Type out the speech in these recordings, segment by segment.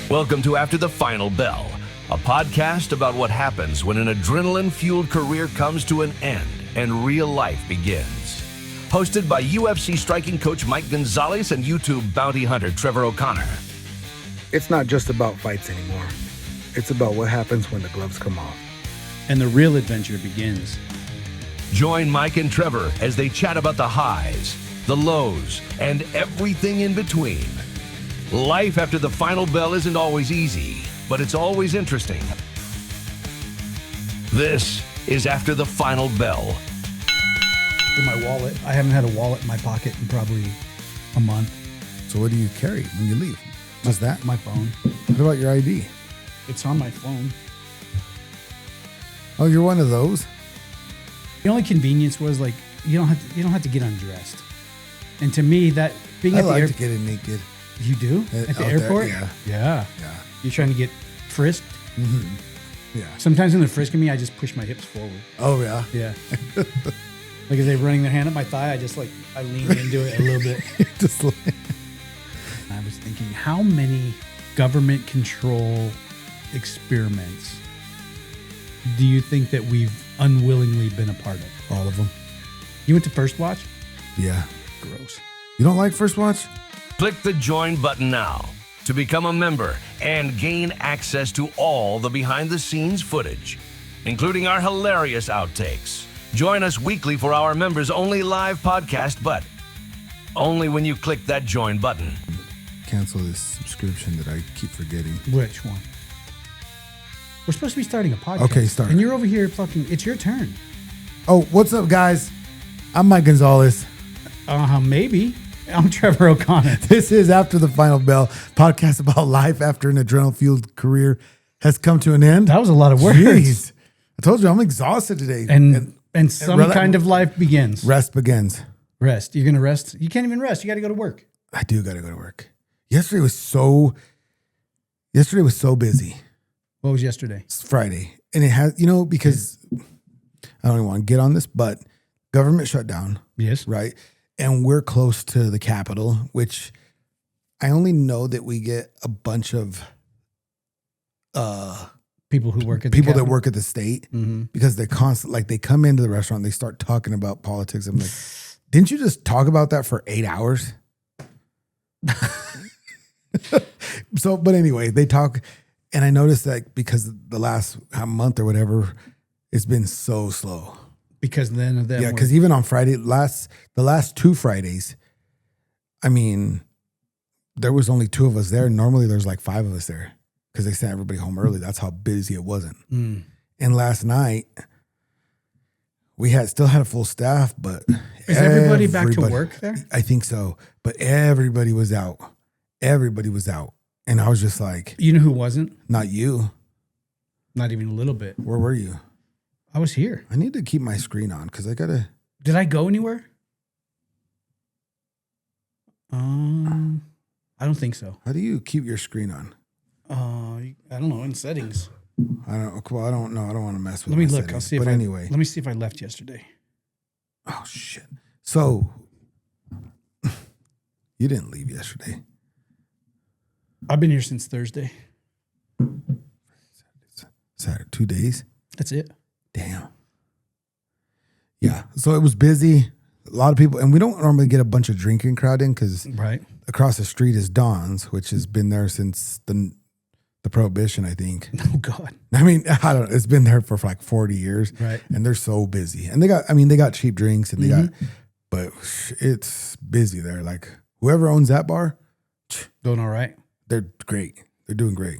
Welcome to After the Final Bell, a podcast about what happens when an adrenaline-fueled career comes to an end and real life begins. Hosted by UFC striking coach Mike Gonzales and YouTube bounty hunter Trevor O'Connor. It's not just about fights anymore. It's about what happens when the gloves come off. And the real adventure begins. Join Mike and Trevor as they chat about the highs, the lows, and everything in between. Life after the final bell isn't always easy, but it's always interesting. This is After the Final Bell. In my wallet. I haven't had a wallet in my pocket in probably a month. So what do you carry when you leave? Just that? My phone. What about your ID? It's on my phone. Oh, you're one of those? The only convenience was like you don't have to get undressed. And to me, that being I at the like airport, to get it naked. you do at the airport. There, Yeah. You're trying to get frisked. Mm-hmm. Yeah. Sometimes when they're frisking me, I just push my hips forward. Oh yeah. Yeah. Like as they're running their hand up my thigh, I lean into it a little bit. Just like, I was thinking, how many government control experiments do you think that we've unwillingly been a part of? all of them. You went to First Watch? Yeah. Gross. You don't like First Watch? Click the join button now to become a member and gain access to all the behind-the-scenes footage, including our hilarious outtakes. Join us weekly for our members-only live podcast, but only when you click that join button. Cancel this subscription that I keep forgetting. Which one? We're supposed to be starting a podcast. Okay, start. And you're over here it's your turn. Oh, what's up, guys? I'm Mike Gonzales. Maybe. I'm Trevor O'Connor. This is After the Final Bell, podcast about life after an adrenaline-fueled career has come to an end. That was a lot of words. Jeez. I told you I'm exhausted today. And some kind of life begins. Rest begins. Rest. You're going to rest? You can't even rest. You got to go to work. I do got to go to work. Yesterday was so busy. What was yesterday? It's Friday. And it has, because I don't even want to get on this, but government shut down. Yes. Right. And we're close to the Capitol, which I only know that we get a bunch of People who work at people the that work at the state, Mm-hmm. because they they come into the restaurant, they start talking about politics. I'm like, didn't you just talk about that for 8 hours? But anyway, they talk. And I noticed that because the last month or whatever, it's been so slow. Because then of them. Yeah, because even on Friday, the last 2 Fridays, I mean, there was only 2 of us there. Normally there's like 5 of us there because they sent everybody home early. That's how busy it wasn't. Mm. And last night, we still had a full staff, but Is everybody back to work there? I think so. But everybody was out. Everybody was out. And I was just like, You know who wasn't? not you. Not even a little bit. Where were you? I was here. I need to keep my screen on because I got to. Did I go anywhere? I don't think so. How do you keep your screen on? I don't know. In settings. I don't know. I don't want to mess with Let me my look. settings. I'll see if But anyway. Let me see if I left yesterday. Oh, shit. So, you didn't leave yesterday. I've been here since Thursday. Saturday, 2 days? That's it. Damn. Yeah. So it was busy. A lot of people, and we don't normally get a bunch of drinking crowd in because Right. across the street is Don's, which has been there since the Prohibition, I think. Oh God. I mean, I don't know. It's been there for like 40 years. Right. And they're so busy. And they got cheap drinks and but it's busy there. Like whoever owns that bar, Doing all right. they're great. They're doing great.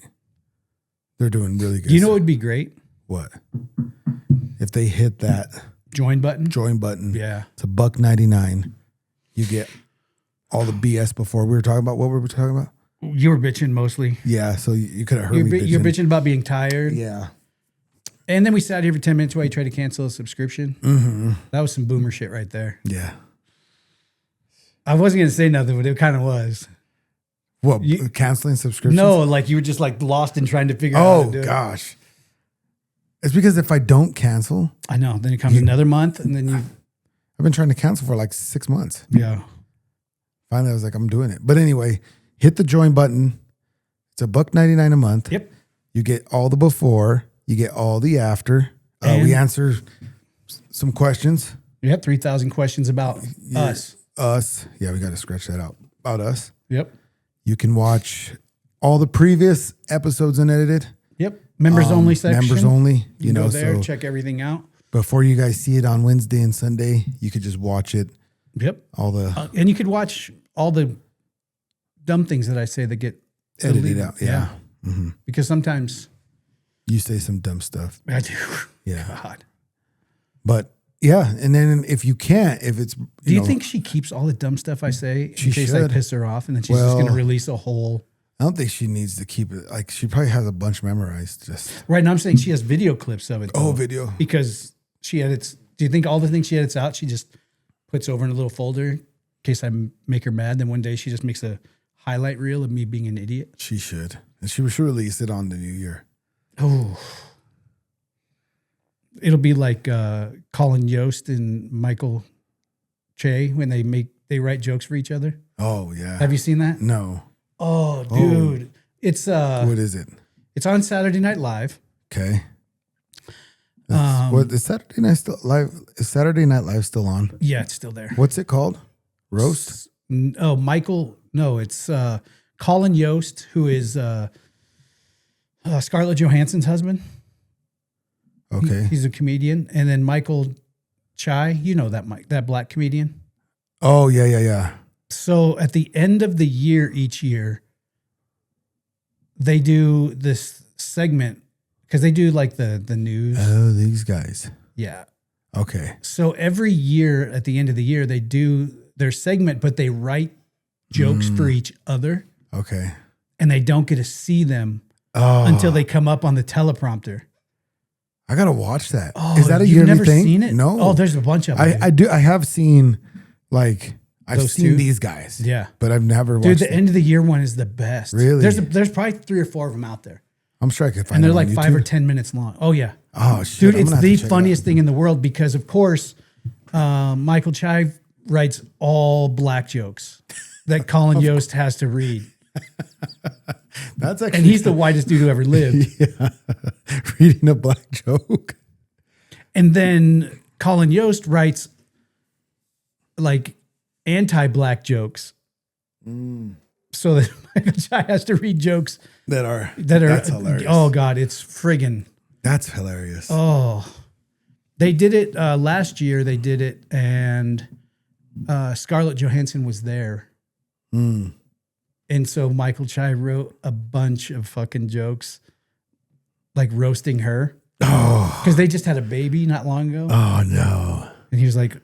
They're doing really good. You know what would be great? what? If they hit that Join button. join button, Yeah. it's $1.99. You get all the BS before. We were talking about what were we talking about? You were bitching mostly. Yeah, so you could have heard me bitching. You're bitching about being tired. Yeah. And then we sat here for 10 minutes while you tried to cancel a subscription. Mm-hmm. That was some boomer shit right there. Yeah. I wasn't going to say nothing, but it kind of was. What, canceling subscriptions? No, like you were just like lost in trying to figure out how to do Oh, gosh. It's because if I don't cancel, it. I know. Then it comes another month and then I've been trying to cancel for like 6 months. yeah. Finally, I was like, I'm doing it. But anyway, hit the join button. It's $1.99 a month. Yep. You get all the before. You get all the after. We answer some questions. You have 3,000 questions about us. Us. Yeah, we got to scratch that out. About us. Yep. You can watch all the previous episodes unedited. Yep. Members only section. Members only. You know, go there, check everything out. Before you guys see it on Wednesday and Sunday, you could just watch it. Yep. All the and you could watch all the dumb things that I say that get edited out. Yeah. Mm-hmm. Because sometimes you say some dumb stuff. I do. Yeah. God. But yeah, and then if you can't, if it's do you think she keeps all the dumb stuff I say in case should. I piss her off, and then she's just going to release a whole? I don't think she needs to keep it. Like she probably has a bunch memorized. Just right now, I'm saying she has video clips of it. Though, video because she edits. Do you think all the things she edits out, she just puts over in a little folder in case I make her mad? Then one day she just makes a highlight reel of me being an idiot. She should, and she should release it on the new year. Oh. It'll be like Colin Yost and Michael Che when they write jokes for each other. Oh yeah. Have you seen that? No. Oh dude. It's what is it? It's on Saturday Night Live. Okay. What is Saturday Night still live? Is Saturday Night Live still on? Yeah, it's still there. What's it called? Roast? Oh, Michael. No, it's Colin Yost, who is Scarlett Johansson's husband. Okay. He's a comedian. And then Michael Chai, you know that black comedian. Oh, yeah. So at the end of the year, each year, they do this segment because they do like the news. Oh, these guys. Yeah. Okay. So every year at the end of the year, they do their segment, but they write jokes for each other. Okay. And they don't get to see them until they come up on the teleprompter. I gotta watch that. Oh, is that a you've yearly never thing? seen it? No. Oh, there's a bunch of them. I do. I have seen I've Those seen two? these guys. Yeah. But I've never watched. Dude, the end of the year one is the best. Really? There's probably 3 or 4 of them out there. I'm sure I could find. And they're them like on 5 or YouTube. 10 minutes long. Oh yeah. Oh shit. Dude, I'm it's gonna have the to check it funniest out. thing in the world because of course, Michael Chai writes all black jokes that Colin Yost has to read. That's actually, And he's the whitest dude who ever lived. Yeah. Reading a black joke. And then Colin Yost writes like anti-black jokes. So that Michael Chai has to read jokes That's hilarious. Oh God, it's friggin'. That's hilarious. Oh, they did it last year. They did it, and Scarlett Johansson was there. And so Michael Chai wrote a bunch of fucking jokes, like roasting her. Oh. Because they just had a baby not long ago. Oh no. And he was like,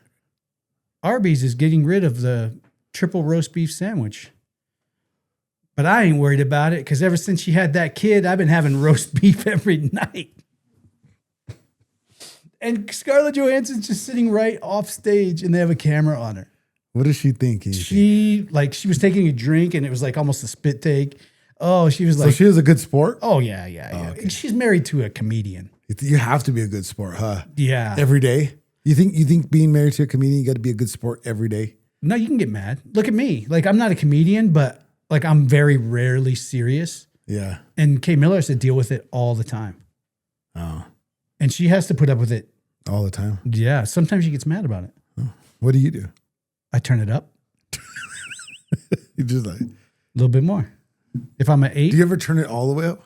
Arby's is getting rid of the triple roast beef sandwich. But I ain't worried about it because ever since she had that kid, I've been having roast beef every night. And Scarlett Johansson's just sitting right off stage and they have a camera on her. What is she thinking? She was taking a drink and it was like almost a spit take. Oh, she was like. So she was a good sport? Oh, yeah. Okay. She's married to a comedian. You have to be a good sport, huh? Yeah. Every day? You think being married to a comedian, you got to be a good sport every day? No, you can get mad. Look at me. Like, I'm not a comedian, but like I'm very rarely serious. Yeah. And Kay Miller has to deal with it all the time. Oh. And she has to put up with it. All the time? Yeah. Sometimes she gets mad about it. Oh. What do you do? I turn it up. You just like... A little bit more. If I'm at 8. Do you ever turn it all the way up?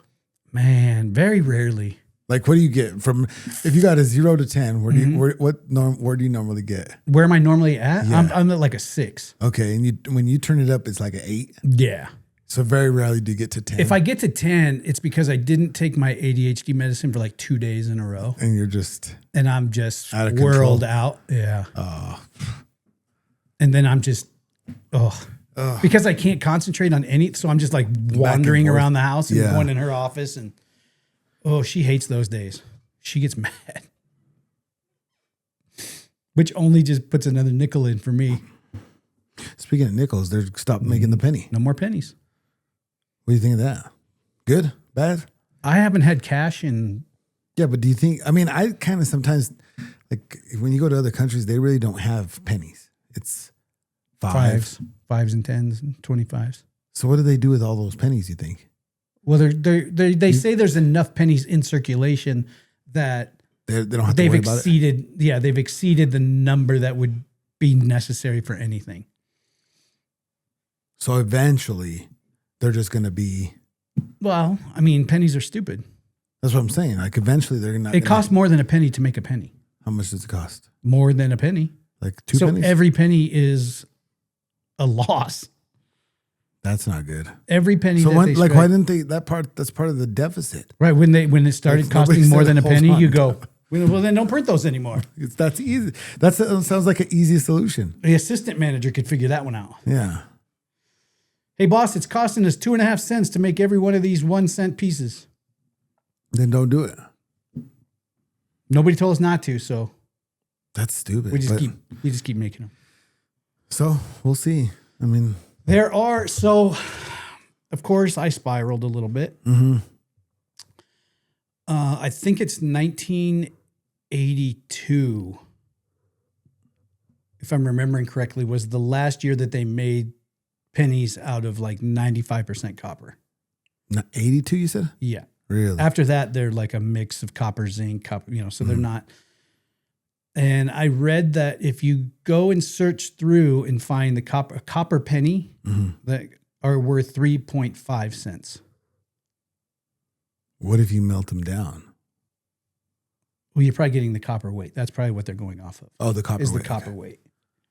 Man, very rarely. Like, what do you get from... If you got a 0 to 10, where do you where do you normally get? Where am I normally at? Yeah. I'm at like a 6. Okay. And when you turn it up, it's like an 8? Yeah. So very rarely do you get to 10. If I get to 10, it's because I didn't take my ADHD medicine for like 2 days in a row. And you're just... And I'm just out of whirled control. out. Yeah. Oh. And then I'm just, because I can't concentrate on any. So I'm just like wandering forth. around the house and Yeah. going in her office. And she hates those days. She gets mad. Which only just puts another nickel in for me. Speaking of nickels, they're stopped making the penny. No more pennies. What do you think of that? Good? Bad? I haven't had cash in. Yeah, but do you think... I mean, I kind of sometimes... Like, when you go to other countries, they really don't have pennies. It's fives. Fives and 10s and 25s. So what do they do with all those pennies, you think? Well, they say there's enough pennies in circulation that They don't have to worry about it. They've exceeded the number that would be necessary for anything. So eventually, they're just going to be. Well, I mean, pennies are stupid. That's what I'm saying. Like eventually, they're not. It costs more than a penny to make a penny. How much does it cost? More than a penny. Like 2 pennies. So every penny is a loss. That's not good. Every penny. So that when, they like, strike, why didn't they? That's part of the deficit. right when it started Like, nobody costing more said than a hold penny, on you to go, well, then don't print those anymore. That's easy. That sounds like an easy solution. The assistant manager could figure that one out. Yeah. Hey, boss, it's costing us 2.5 cents to make every one of these 1 cent pieces. Then don't do it. Nobody told us not to, so That's stupid. we just keep making them. So we'll see. I mean, Of course, I spiraled a little bit. mm-hmm. I think it's 1982, if I'm remembering correctly, was the last year that they made pennies out of like 95% copper. 82, you said? Yeah. Really? After that, they're like a mix of copper, zinc, copper, so they're not. And I read that if you go and search through and find a copper penny that are worth 3.5 cents. What if you melt them down? Well, you're probably getting the copper weight. That's probably what they're going off of. Oh, the copper is weight. the copper Okay. weight.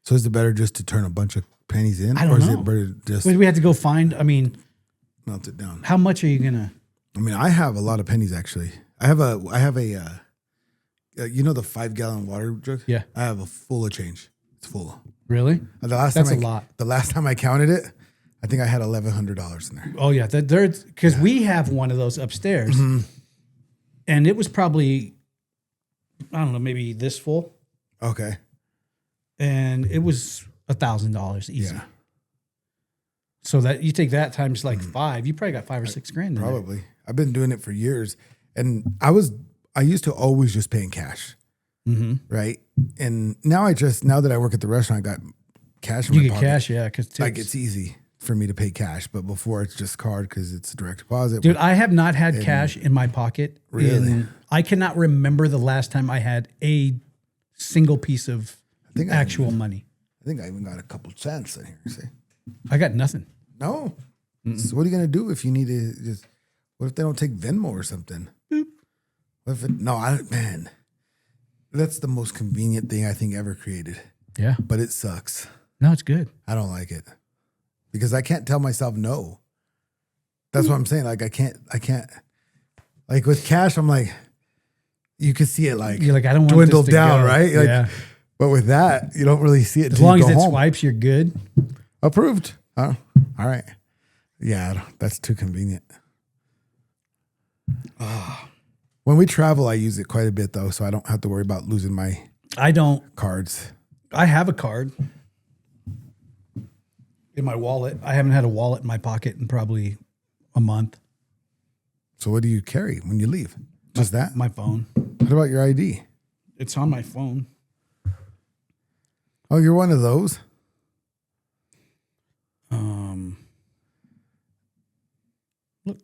So is it better just to turn a bunch of pennies in? I don't or is know. it better just We had to go find, melt it down? how much are you going to? I mean, I have a lot of pennies actually. I have a the 5-gallon water jug? Yeah. I have a full of change. It's full. Really? That's a lot. The last time I counted it, I think I had $1,100 in there. Oh, yeah. Because we have one of those upstairs. And it was probably, I don't know, maybe this full. Okay. And it was $1,000 easy. Yeah. So that you take that times like 5, you probably got $5 or $6 grand. In Probably. There. I've been doing it for years. And I used to always just pay in cash. Right. And now that I work at the restaurant, I got cash in my You get pocket. cash, yeah. Because Like it's easy for me to pay cash, but before it's just card because it's a direct deposit. Dude, I have not had cash in my pocket. Really? I cannot remember the last time I had a single piece of think actual money. I think I even got a couple cents in here. See? I got nothing. No. So what are you gonna do if you need to just? What if they don't take Venmo or something? Boop. What if man, that's the most convenient thing I think ever created. Yeah. But it sucks. No, it's good. I don't like it because I can't tell myself no. That's what I'm saying. Like I can't. Like with cash, I'm like, you can see it like You're like, I don't want dwindle this to down, go. right? Like, Yeah. But with that, you don't really see it. As till long you as go it home. swipes, you're good. Approved. Oh, all right. Yeah, that's too convenient. When we travel, I use it quite a bit though, so I don't have to worry about losing my I don't. cards. I have a card in my wallet. I haven't had a wallet in my pocket in probably a month. So what do you carry when you leave? Just that? My phone. What about your ID? It's on my phone. Oh, you're one of those? Look.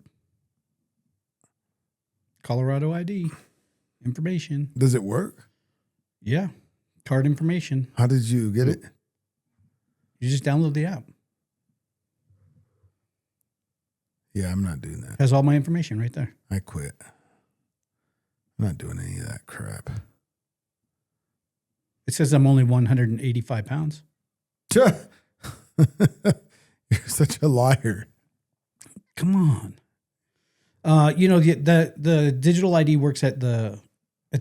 Colorado ID information. Does it work? Yeah. Card information. How did you get it? You just download the app. Yeah, I'm not doing that. Has all my information right there. I quit. I'm not doing any of that crap. It says I'm only 185 pounds. You're such a liar. Come on. The digital ID works at the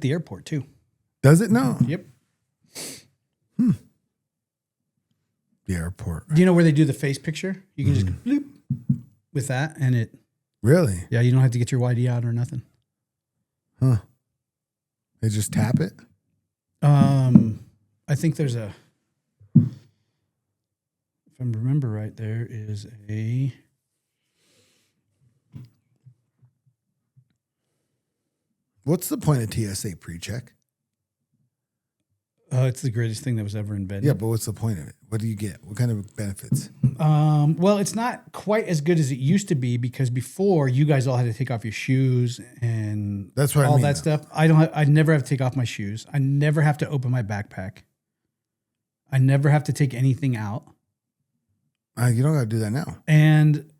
airport too. Does it? No. Yep. The airport. Do you know where they do the face picture? You can just go bloop with that, and it. Really? Yeah, you don't have to get your ID out or nothing. Huh. They just tap it? I think there's if I remember right, there is a. What's the point of TSA PreCheck? It's the greatest thing that was ever invented. Yeah, but what's the point of it? What do you get? What kind of benefits? Well, it's not quite as good as it used to be because before you guys all had to take off your shoes and That's what I all mean. that stuff. I never have to take off my shoes. I never have to open my backpack. I never have to take anything out. You don't got to do that now. And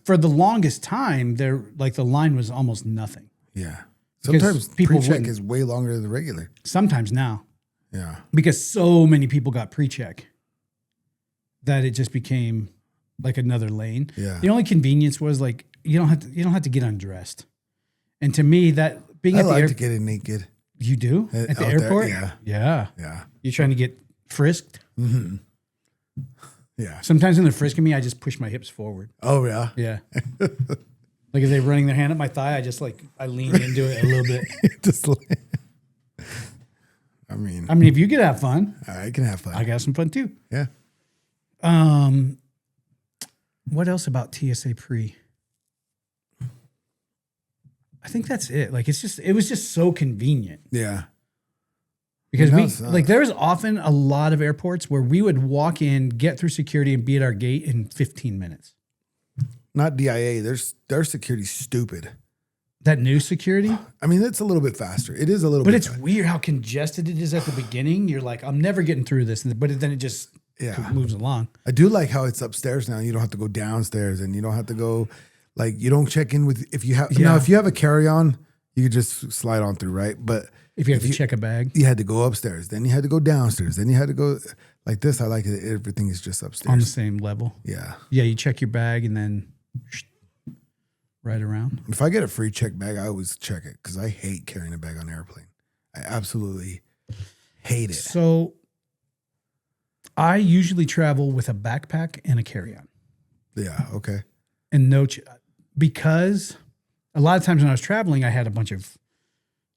for the longest time, the line was almost nothing. Yeah. Because Sometimes people pre-check wouldn't. is way longer than the regular. Sometimes now. Yeah. Because so many people got pre-check that it just became like another lane. Yeah. The only convenience was like you don't have to get undressed. And to me, that being I at the like airport, to get it naked. you do at the Out there, airport. yeah. Yeah. Yeah. You're trying to get frisked. Mm-hmm. Yeah. Sometimes when they're frisking me, I just push my hips forward. Oh, yeah. Yeah. Like if they're running their hand up my thigh, I lean into it a little bit. Just like, I mean, If you could have fun, I can have fun. I got some fun too. Yeah. What else about TSA Pre? I think that's it. Like it was just so convenient Yeah. because No, it's not. there's often a lot of airports where we would walk in, get through security, and be at our gate in 15 minutes. Not DIA. Their security's stupid. That new security, I mean, it's a little bit faster. It is a little but bit it's weird how congested it is at the beginning. You're like, I'm never getting through this, but then it just Yeah. moves along. I do like how it's upstairs now. You don't have to go downstairs and you don't have to go, like, you don't check in with, if you have, now, if you have a carry-on, you could just slide on through, right? But If you have to check a bag, you had to go upstairs, then you had to go downstairs, then you had to go, like this, I like it. Everything is just upstairs. on the same level. Yeah. Yeah, you check your bag and then right around. If I get a free check bag, I always check it because I hate carrying a bag on an airplane. I absolutely hate it. So I usually travel with a backpack and a carry-on. Yeah. Okay. And because a lot of times when I was traveling, I had a bunch of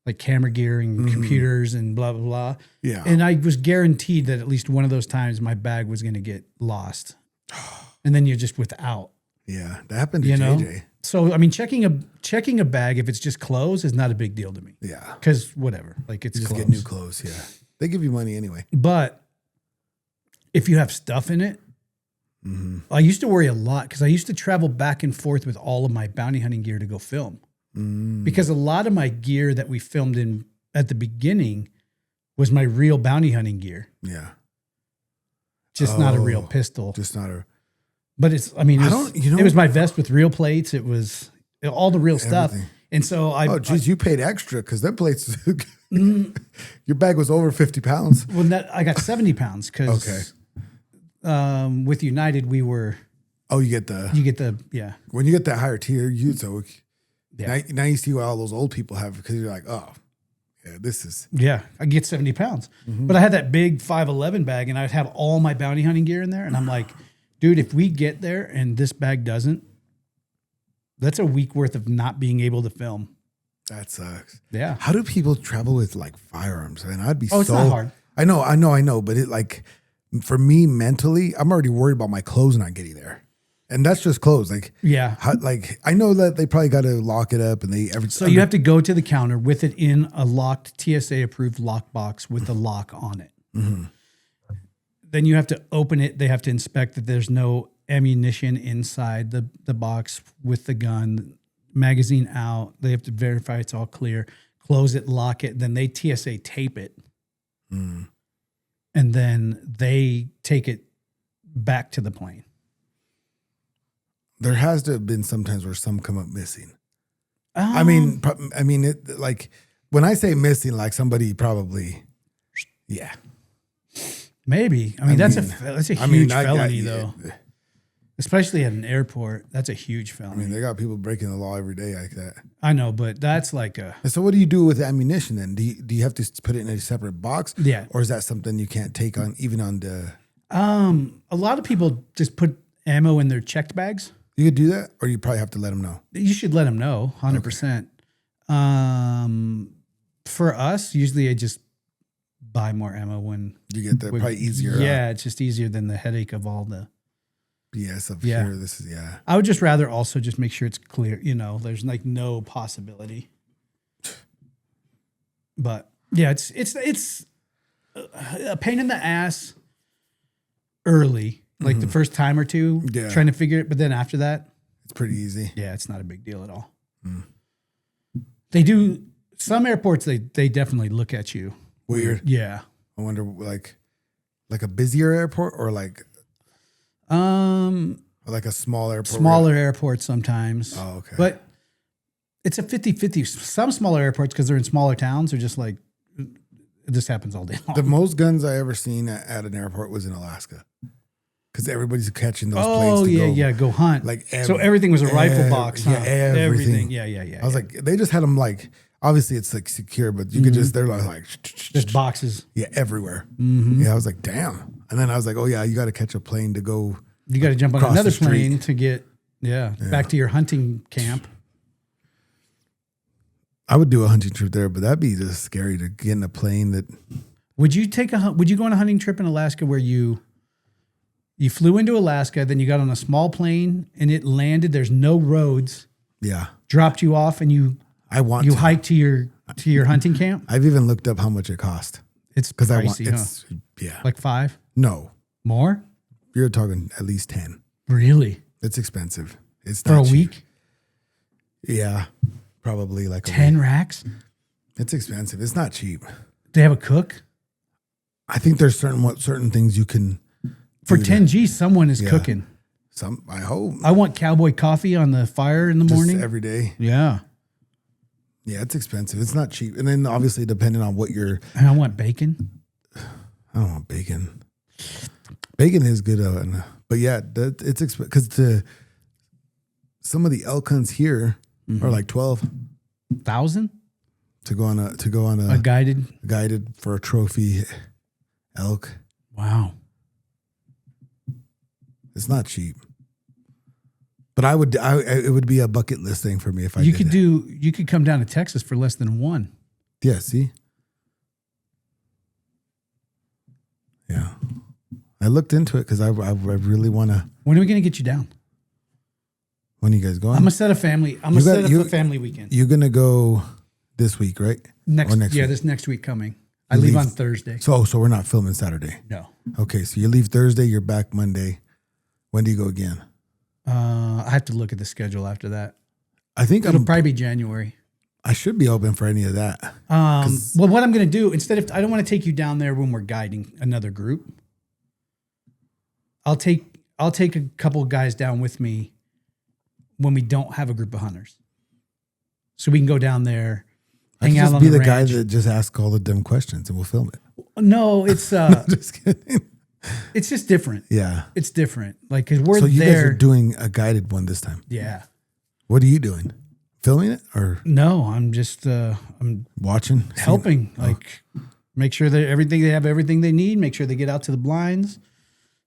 like camera gear and computers and blah, blah, blah. Yeah. And I was guaranteed that at least one of those times my bag was going to get lost. And then you're just without. Yeah. That happened to You know? JJ. So, checking a bag, if it's just clothes, is not a big deal to me. Yeah. Because whatever, like it's You just clothes. get new clothes. Yeah. They give you money anyway. But if you have stuff in it, I used to worry a lot because I used to travel back and forth with all of my bounty hunting gear to go film. Because a lot of my gear that we filmed in at the beginning was my real bounty hunting gear. Yeah. Just not a real pistol. Just not a. But it was my vest with real plates. It was all the real stuff. Everything. And so Oh, geez, you paid extra because them plates. Your bag was over 50 pounds. I got 70 pounds because with United we were. Oh, You get the when you get that higher tier, Yeah. now you see what all those old people have because you're like, oh, yeah, this is. Yeah, I get 70 pounds. But I had that big 5'11" bag and I'd have all my bounty hunting gear in there. And I'm like, dude, if we get there and this bag doesn't, that's a week worth of not being able to film. That sucks. Yeah. How do people travel with like firearms? I mean, I'd be It's not hard. I know. But it like, for me mentally, I'm already worried about my clothes not getting there. And that's just clothes. Like, Yeah. I know that they probably got to lock it up and So you have to go to the counter with it in a locked TSA approved lock box with the lock on it. Then you have to open it. They have to inspect that there's no ammunition inside the box with the gun, magazine out. They have to verify it's all clear, close it, lock it. Then they TSA tape it. And then they take it back to the plane. There has to have been sometimes where some come up missing. I mean, it, like when I say missing, like somebody probably, yeah. Maybe. That's a huge felony though. Especially at an airport. That's a huge felony. I mean, they got people breaking the law every day like that. I know, but that's like a... And so what do you do with ammunition then? Do you have to put it in a separate box? Yeah. Or is that something you can't take on even on the... A lot of people just put ammo in their checked bags. You could do that, or you probably have to let them know. You should let them know, 100%. For us, usually I just buy more ammo when... You get that probably easier. Yeah, it's just easier than the headache of all the... BS of Yeah. here. This is, yeah. I would just rather also just make sure it's clear, there's like no possibility. But yeah, it's a pain in the ass early, like the first time or two, trying to figure it. But then after that, it's pretty easy. Yeah, it's not a big deal at all. They do some airports. They definitely look at you Weird. Yeah. I wonder, like a busier airport or like a small airport. Smaller airports sometimes. Oh, okay. But it's a 50-50. Some smaller airports, because they're in smaller towns, are just like, this happens all day long. The most guns I ever seen at an airport was in Alaska. Because everybody's catching those planes to go hunt. Like so everything was a rifle box, huh? Yeah, everything. Yeah. I was like, they just had them like, obviously it's like secure, but you could just, they're like, there's boxes. Yeah, everywhere. Yeah, I was like, damn. And then I was like, oh yeah, you got to catch a plane to go. You got to jump on across another the street. plane to get, back to your hunting camp. I would do a hunting trip there, but that'd be just scary to get in a plane that. Would you go on a hunting trip in Alaska where you flew into Alaska, then you got on a small plane and it landed, there's no roads. Yeah. Dropped you off and you hiked to your hunting camp? I've even looked up how much it cost. It's pricey, yeah. Like 5? No. More? You're talking at least 10. Really? It's expensive. It's for a cheap. week? Yeah. Probably like 10 racks? It's expensive. It's not cheap. They have a cook? I think there's certain things you can for 10G, someone is cooking. I hope. I want cowboy coffee on the fire in the morning. Every day. Yeah. Yeah, it's expensive. It's not cheap. And then obviously depending on what you're. And I want bacon. I don't want bacon. Bacon is good, but yeah, it's expensive because some of the elk hunts here are like 12,000 to go on a guided for a trophy elk. Wow. It's not cheap. But it would be a bucket list thing for me if you could come down to Texas for less than one. Yeah, see? Yeah. I looked into it because I really want to. When are we going to get you down? When are you guys going? I'm going to set a family. I'm going to set up a family weekend. You're going to go this week, right? Next week? This next week coming. I leave on Thursday. So we're not filming Saturday? No. Okay, so you leave Thursday, you're back Monday. When do you go again? I have to look at the schedule after that. I think it'll probably be January. I should be open for any of that. Well, what I'm going to do, I don't want to take you down there when we're guiding another group. I'll take a couple of guys down with me when we don't have a group of hunters, so we can go down there. Hang out on the ranch. Be the guy that just asks all the dumb questions, and we'll film it. No, it's just kidding. It's just different. Yeah, it's different. Like because we're so you there. guys are doing a guided one this time. Yeah. What are you doing? Filming it or no? I'm just I'm watching, helping. Like make sure that they have everything they need. Make sure they get out to the blinds.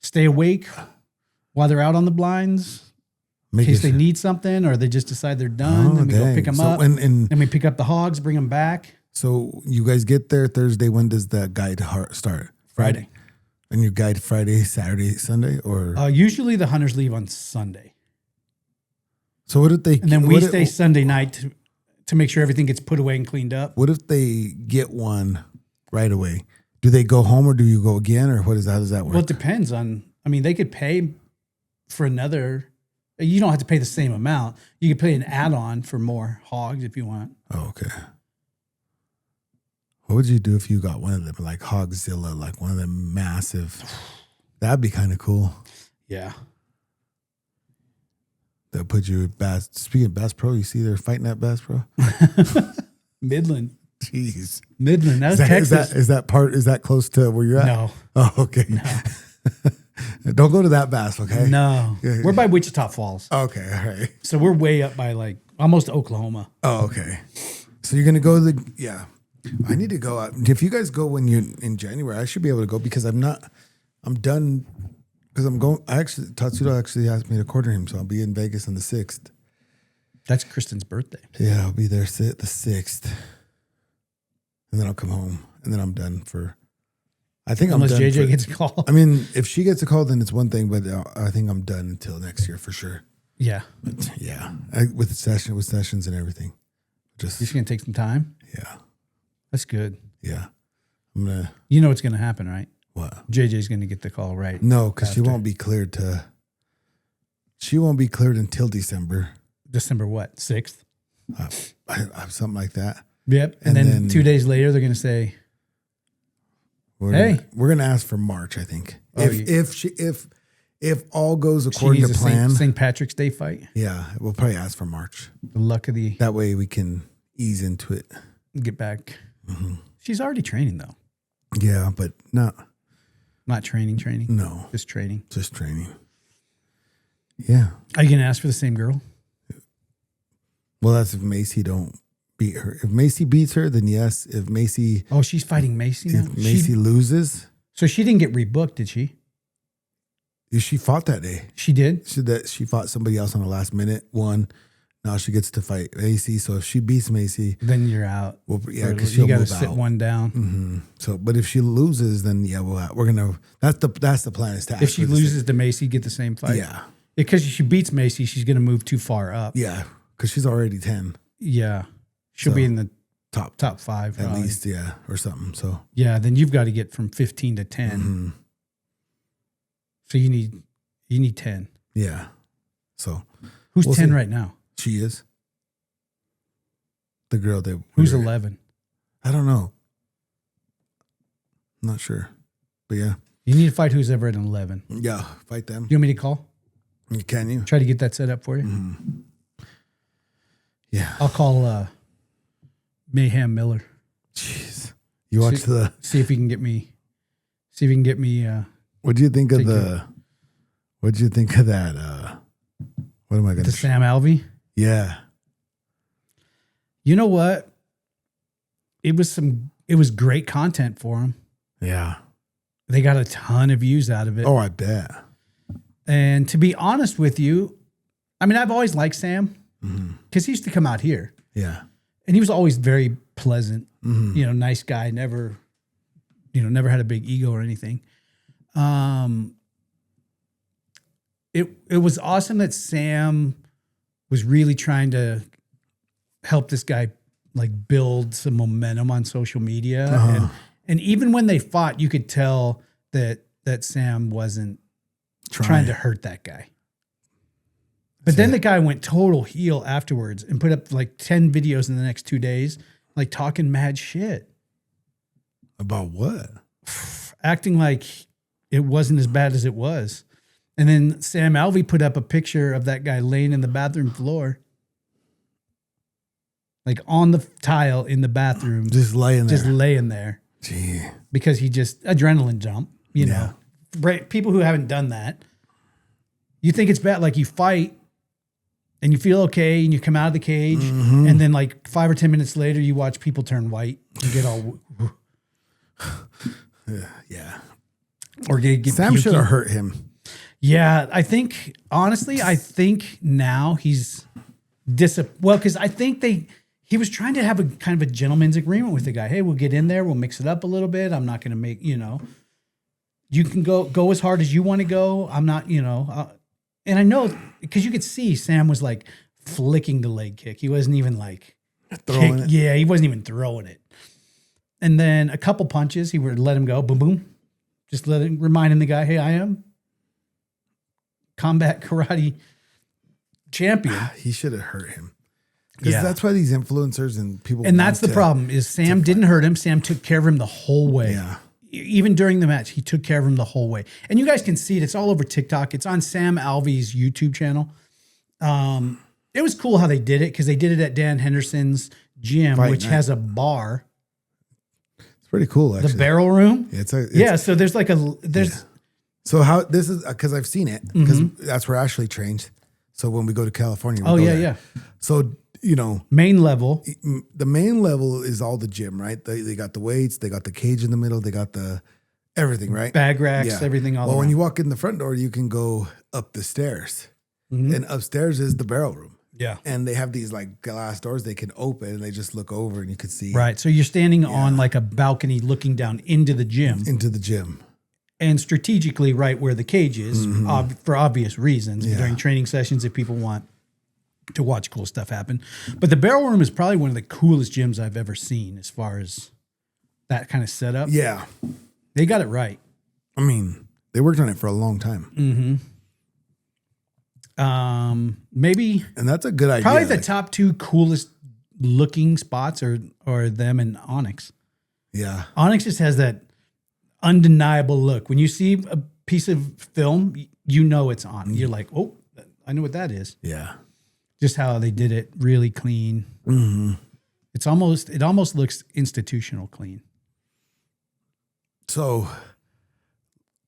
Stay awake while they're out on the blinds. In case they need something or they just decide they're done. Then we go pick them up. And we pick up the hogs, bring them back. So you guys get there Thursday. When does the guide start? Friday. And you guide Friday, Saturday, Sunday? Or usually the hunters leave on Sunday. So what if they... And then we stay Sunday night to make sure everything gets put away and cleaned up. What if they get one right away? Do they go home or do you go again? Or how does that work? Well, it depends on... I mean, they could pay for another... You don't have to pay the same amount. You could pay an add-on for more hogs if you want. Oh, okay. What would you do if you got one of them, like Hogzilla, like one of them massive? That'd be kind of cool. Yeah. They'll put you at Bass. Speaking of Bass Pro, you see they're fighting at Bass Pro? Midland. Jeez. Midland. That's Texas. Is that close to where you're at? No. Oh, okay. No. Don't go to that Bass, okay? No. We're by Wichita Falls. Okay, all right. So we're way up by like almost Oklahoma. Oh, okay. So you're going to go yeah. I need to go out. If you guys go when you're in January, I should be able to go because I'm done because I'm going. Tatsudo actually asked me to quarter him, so I'll be in Vegas on the 6th. That's Kristen's birthday. Yeah, I'll be there the 6th. And then I'll come home and then I'm done for... Unless JJ gets a call. I mean, if she gets a call, then it's one thing, but I think I'm done until next year for sure. Yeah. But yeah. With sessions and everything. You're just going to take some time? Yeah. That's good. Yeah. You know what's going to happen, right? What? JJ's going to get the call, right? No, because she won't be cleared to. She won't be cleared until December. December what? 6th? Something like that. Yep. And then 2 days later, they're going to say, we're gonna ask for March, I think. If all goes according to plan. St. Patrick's Day fight. Yeah, we'll probably ask for March. The luck of the. That way we can ease into it. Get back. Mm-hmm. She's already training though. Yeah, but not training. No, just training. Yeah. Are you gonna ask for the same girl? Well, that's if Macy don't beat her. If Macy beats her, then yes. If Macy, she's fighting Macy now. If Macy loses, so she didn't get rebooked, did she? She fought that day. She did. She fought somebody else on the last minute. Won. Now she gets to fight Macy. So if she beats Macy, then you're out. Well, yeah, because you got to sit one down. Mm-hmm. So, but if she loses, then yeah, we're gonna. That's the plan is to. If she loses to Macy, get the same fight. Yeah. Because if she beats Macy, she's gonna move too far up. Yeah, because she's already 10. Yeah, she'll be in the top 5 at least. Yeah, or something. So yeah, then you've got to get from 15 to 10. Mm-hmm. So you need 10. Yeah. So who's 10 right now? She is. The girl that who's 11? I don't know. I'm not sure. But yeah. You need to fight who's ever at 11. Yeah, fight them. You want me to call? Can you? Try to get that set up for you? Mm-hmm. Yeah. I'll call Mayhem Miller. Jeez. You watch see if he can get me what do you think of that? What am I going to Sam Alvey? Yeah. You know what? It was great content for him. Yeah. They got a ton of views out of it. Oh, I bet. And to be honest with you, I mean, I've always liked Sam because he used to come out here. Yeah. And he was always very pleasant, nice guy, never had a big ego or anything. It was awesome that Sam was really trying to help this guy like build some momentum on social media. And even when they fought, you could tell that Sam wasn't trying to hurt that guy. But then the guy went total heel afterwards and put up like 10 videos in the next 2 days, like talking mad shit. About what? Acting like it wasn't as bad as it was. And then Sam Alvey put up a picture of that guy laying in the bathroom floor. Like on the tile in the bathroom. Just laying there. Gee. Because he just, adrenaline jump, you know. People who haven't done that, you think it's bad. Like you fight and you feel okay and you come out of the cage. And then like 5 or 10 minutes later, you watch people turn white. You get all... Yeah. Or get Sam should have hurt him. Yeah, I think now he's because I think he was trying to have a kind of a gentleman's agreement with the guy. Hey, we'll get in there, we'll mix it up a little bit. I'm not going to make, you can go as hard as you want to go. I'm not, and I know because you could see Sam was like flicking the leg kick. He wasn't even like throwing it. Yeah, he wasn't even throwing it. And then a couple punches, he would let him go. Boom, boom. Just reminding the guy, hey, I am combat karate champion. He should have hurt him. Because that's why these influencers and people. And that's the problem is Sam didn't hurt him. Sam took care of him the whole way. Yeah. Even during the match, he took care of him the whole way. And you guys can see it. It's all over TikTok. It's on Sam Alvey's YouTube channel. It was cool how they did it because they did it at Dan Henderson's gym, which has a bar. It's pretty cool, actually. The barrel room. Yeah, so there's like So how this is because I've seen it because that's where Ashley trains. So when we go to California, we go there. Yeah. So main level. The main level is all the gym, right? They got the weights, they got the cage in the middle, they got the everything, right? Bag racks, everything. All when you walk in the front door, you can go up the stairs, and upstairs is the barrel room. Yeah, and they have these like glass doors they can open, and they just look over, and you can see. Right, so you're standing on like a balcony, looking down into the gym. And strategically right where the cage is, for obvious reasons, during training sessions if people want to watch cool stuff happen. But the barrel room is probably one of the coolest gyms I've ever seen as far as that kind of setup. Yeah. They got it right. I mean, they worked on it for a long time. Maybe, And that's a good idea. probably the top two coolest looking spots are them and Onyx. Yeah. Onyx just has that undeniable look. When you see a piece of film, you know it's on. You're like, oh, I know what that is. Yeah. Just how they did it, really clean. It almost looks institutional clean. So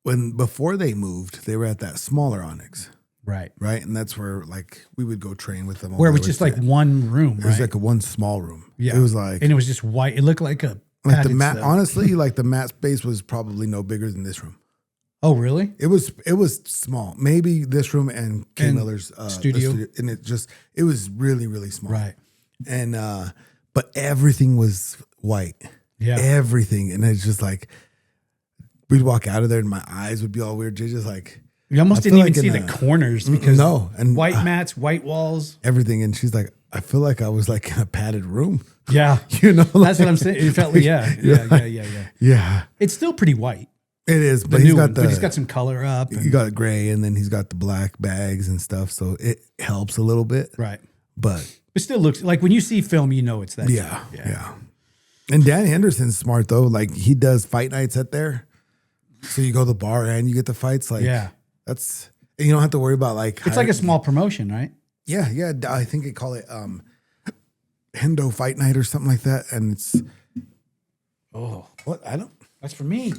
before they moved, they were at that smaller Onyx, Right. right? And that's where like we would go train with them. Where it was They just would like sit. one room, It was right? like a one small room. Yeah. It was like and it was just white. It looked like a the padded mat. cell. Honestly, like the mat space was probably no bigger than this room. Oh, really? It was small. Maybe this room and K And Miller's the studio. and it was really really small. Right. And but everything was white. Yeah. Everything, and it's just like we'd walk out of there, and my eyes would be all weird. Just like You almost I didn't feel even like see in the a- corners because no, and white mats, white walls. everything. And she's like, I feel like I was like in a padded room. Yeah. You know, That's what I'm saying. It felt like, yeah. Yeah, It's still pretty white. it is. The But new he's one, got but he's got some color up. you got gray, and then he's got the black bags and stuff. So it helps a little bit. Right. But It still looks like when you see film, you know it's that. yeah, shit. yeah. And Dan Henderson's smart though. Like he does fight nights at there. So you go to the bar and you get the fights. Like Yeah. that's and you don't have to worry about like It's like a small promotion, right? yeah. I think they call it Hendo Fight Night or something like that. And it's Oh, what I don't. that's for me.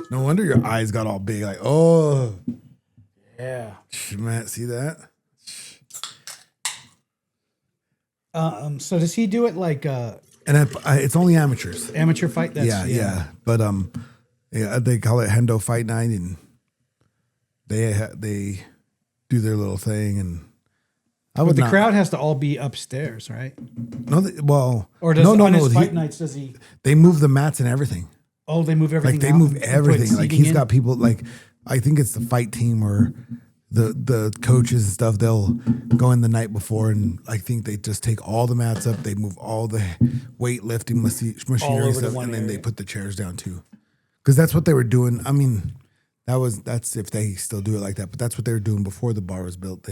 No wonder your eyes got all big. Like oh, Yeah. man, see that? So does he do it like And it's only amateurs. amateur fight? That's, Yeah. But yeah, they call it Hendo Fight Night, and they do their little thing, and I But would the not, crowd has to all be upstairs, right? no, Or or does on his he- fight nights does he? they move the mats and everything. Oh, they move everything. Like they out move and put everything. Like seating he's in? got people like I think it's the fight team or the coaches and stuff. They'll go in the night before, and I think they just take all the mats up. They move all the weightlifting machinery over to stuff, one and then they area. put the chairs down too. Because that's what they were doing. I mean, that's if they still do it like that. But that's what they were doing before the bar was built.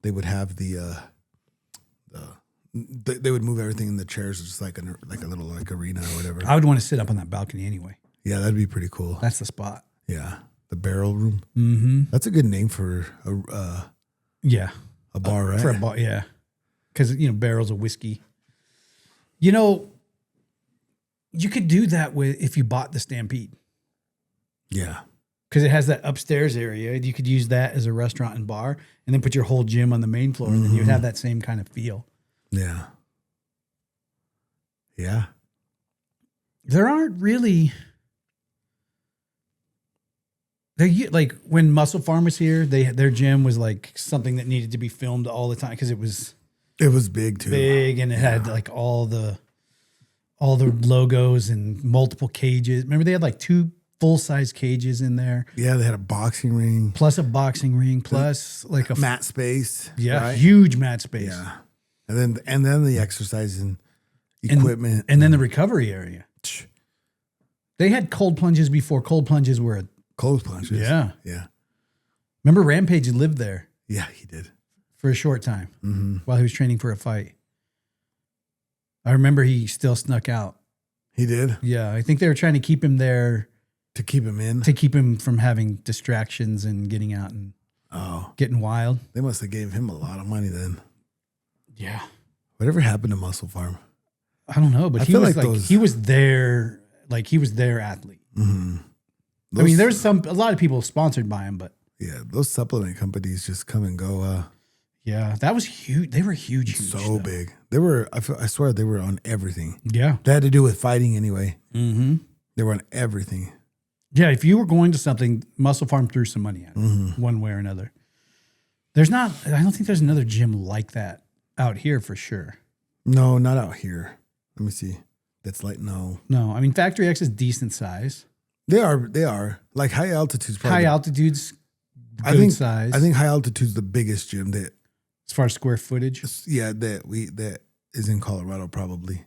They would have they would move everything in the chairs, just like a little like arena or whatever. I would want to sit up on that balcony anyway. Yeah, that'd be pretty cool. That's the spot. Yeah, the barrel room. Mm-hmm. That's a good name for Yeah. a bar, right? For a bar, yeah. Because, barrels of whiskey. You could do that if you bought the Stampede. Yeah, Because it has that upstairs area. You could use that as a restaurant and bar and then put your whole gym on the main floor. And then you'd have that same kind of feel. yeah, yeah. There aren't really... Like when Muscle Farm was here, their gym was like something that needed to be filmed all the time because it was It was big too. big and it had like all the logos and multiple cages. Remember they had like 2 full-size cages in there, Yeah, they had a boxing ring, plus a boxing ring, plus like a mat space. yeah, right? huge mat space. Yeah, and then the exercising equipment, and then the recovery area. They had cold plunges before cold plunges were. clothes plunges. Yeah. yeah, Remember Rampage lived there yeah. He did. for a short time while he was training for a fight. I remember he still snuck out. He did Yeah, I think they were trying to keep him there to keep him in. to keep him from having distractions and getting out and getting wild. They must have gave him a lot of money then. Yeah. Whatever happened to Muscle Farm? I don't know, but I he feel was like like those- he was their athlete. I mean, there's a lot of people sponsored by him, but yeah, those supplement companies just come and go. yeah, that was huge. They were huge, So though. big. They were. I swear they were on everything. Yeah, That had to do with fighting anyway. Mm-hmm. They were on everything. yeah. If you were going to something, Muscle Farm threw some money at it, Mm-hmm. one way or another. I don't think there's another gym like that out here for sure. No, not out here. Let me see. That's like no. No, I mean Factory X is decent size. They are like high altitude's probably. High altitude's good I think size. I think high altitude's the biggest gym that as far as square footage. that is in Colorado probably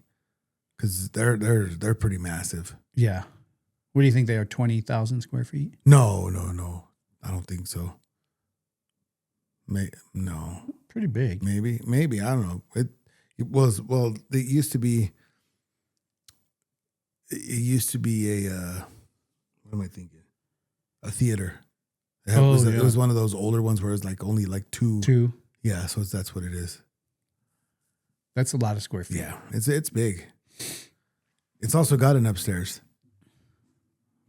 because they're pretty massive. Yeah. What do you think they are? 20,000 square feet? No. I don't think so. No. Pretty big. Maybe I don't know. It was it used to be. It used to be a. What am I thinking? A theater. It was one of those older ones where it's like only like two. Yeah, so that's what it is. That's a lot of square feet. Yeah, it's big. It's also got an upstairs.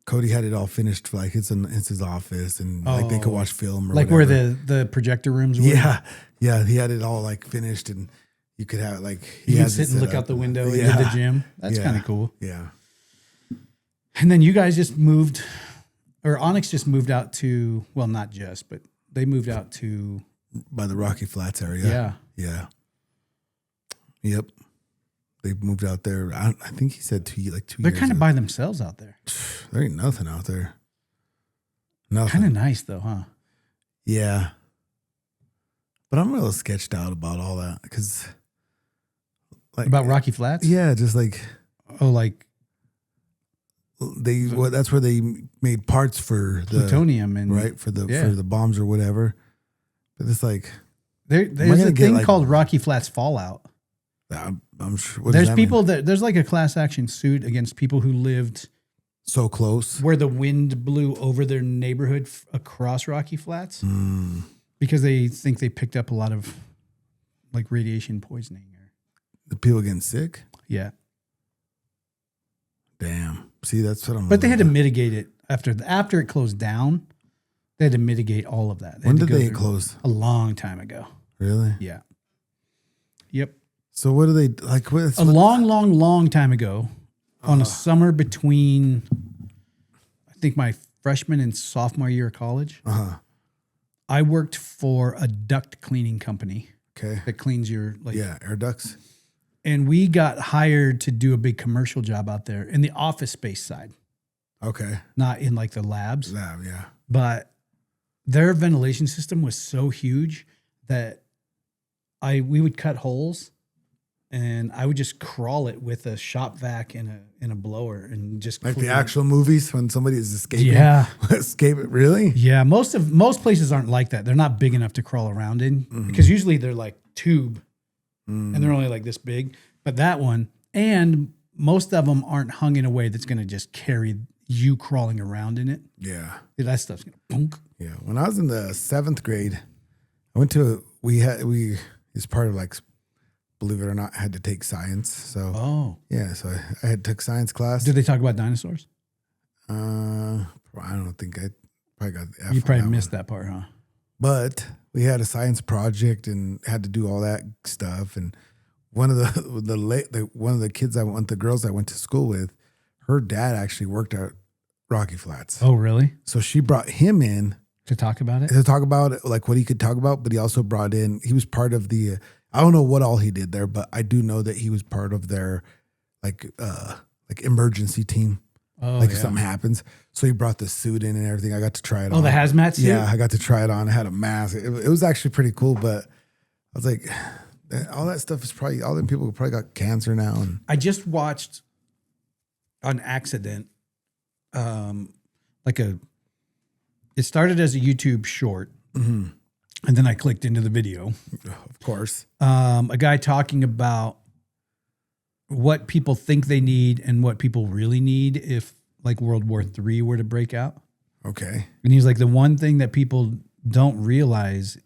Cody had it all finished, like it's his office, and like they could watch film or like whatever. where the projector rooms were. Yeah, he had it all like finished, and you could have like you can sit and look out the window into the gym. That's kind of cool. Yeah. And then you guys just moved, or Onyx just moved out to, well, not just, but they moved out to by the Rocky Flats area. Yeah. Yep. They moved out there. I think he said 2 years. They're kind of by themselves out there. There ain't nothing out there. Nothing. Kind of nice though, huh? Yeah. But I'm a little sketched out about all that because, like, about Rocky Flats. Yeah, just like that's where they made parts for the plutonium and right for the bombs or whatever. But it's like there's a thing called Rocky Flats Fallout. I'm sure. There's people there's like a class action suit against people who lived so close where the wind blew over their neighborhood across Rocky Flats because they think they picked up a lot of like radiation poisoning or the people getting sick. Yeah. Damn. See, that's what I'm. But they had to mitigate it after it closed down. They had to mitigate all of that. When did they close? A long time ago. Really? Yeah. Yep. So what do they like? Long time ago, on a summer between, I think my freshman and sophomore year of college, I worked for a duct cleaning company. Okay. That cleans your air ducts. And we got hired to do a big commercial job out there in the office space side. Okay. Not in like the labs. Lab, yeah. But their ventilation system was so huge that we would cut holes and I would just crawl it with a shop vac and a blower and just like the actual movies when somebody is escaping. Yeah. Escape it, really? Yeah. Most places aren't like that. They're not big enough to crawl around in because usually they're like tube and they're only like this big. But that one, and most of them aren't hung in a way that's going to just carry you crawling around in it. Yeah. That stuff's going to bonk. Yeah. When I was in the 7th grade, I went to, it's part of like, believe it or not, I had to take science. So, so I had took science class. Did they talk about dinosaurs? I don't think I probably got the F. You probably missed that part, huh? But we had a science project and had to do all that stuff. And one of the girls I went to school with, her dad actually worked at Rocky Flats. Oh, really? So she brought him in to talk about it, like what he could talk about. But he also he was part of the. I don't know what all he did there, but I do know that he was part of their like emergency team. Oh, if something happens. So he brought the suit in and everything. I got to try it on. Oh, the hazmat suit? Yeah, I got to try it on. I had a mask. It was actually pretty cool, but I was like, all that stuff is probably, all them people probably got cancer now. And I just watched on accident, it started as a YouTube short. Mm-hmm. And then I clicked into the video. Of course. A guy talking about what people think they need and what people really need if like World War III were to break out. Okay. And he's like, the one thing that people don't realize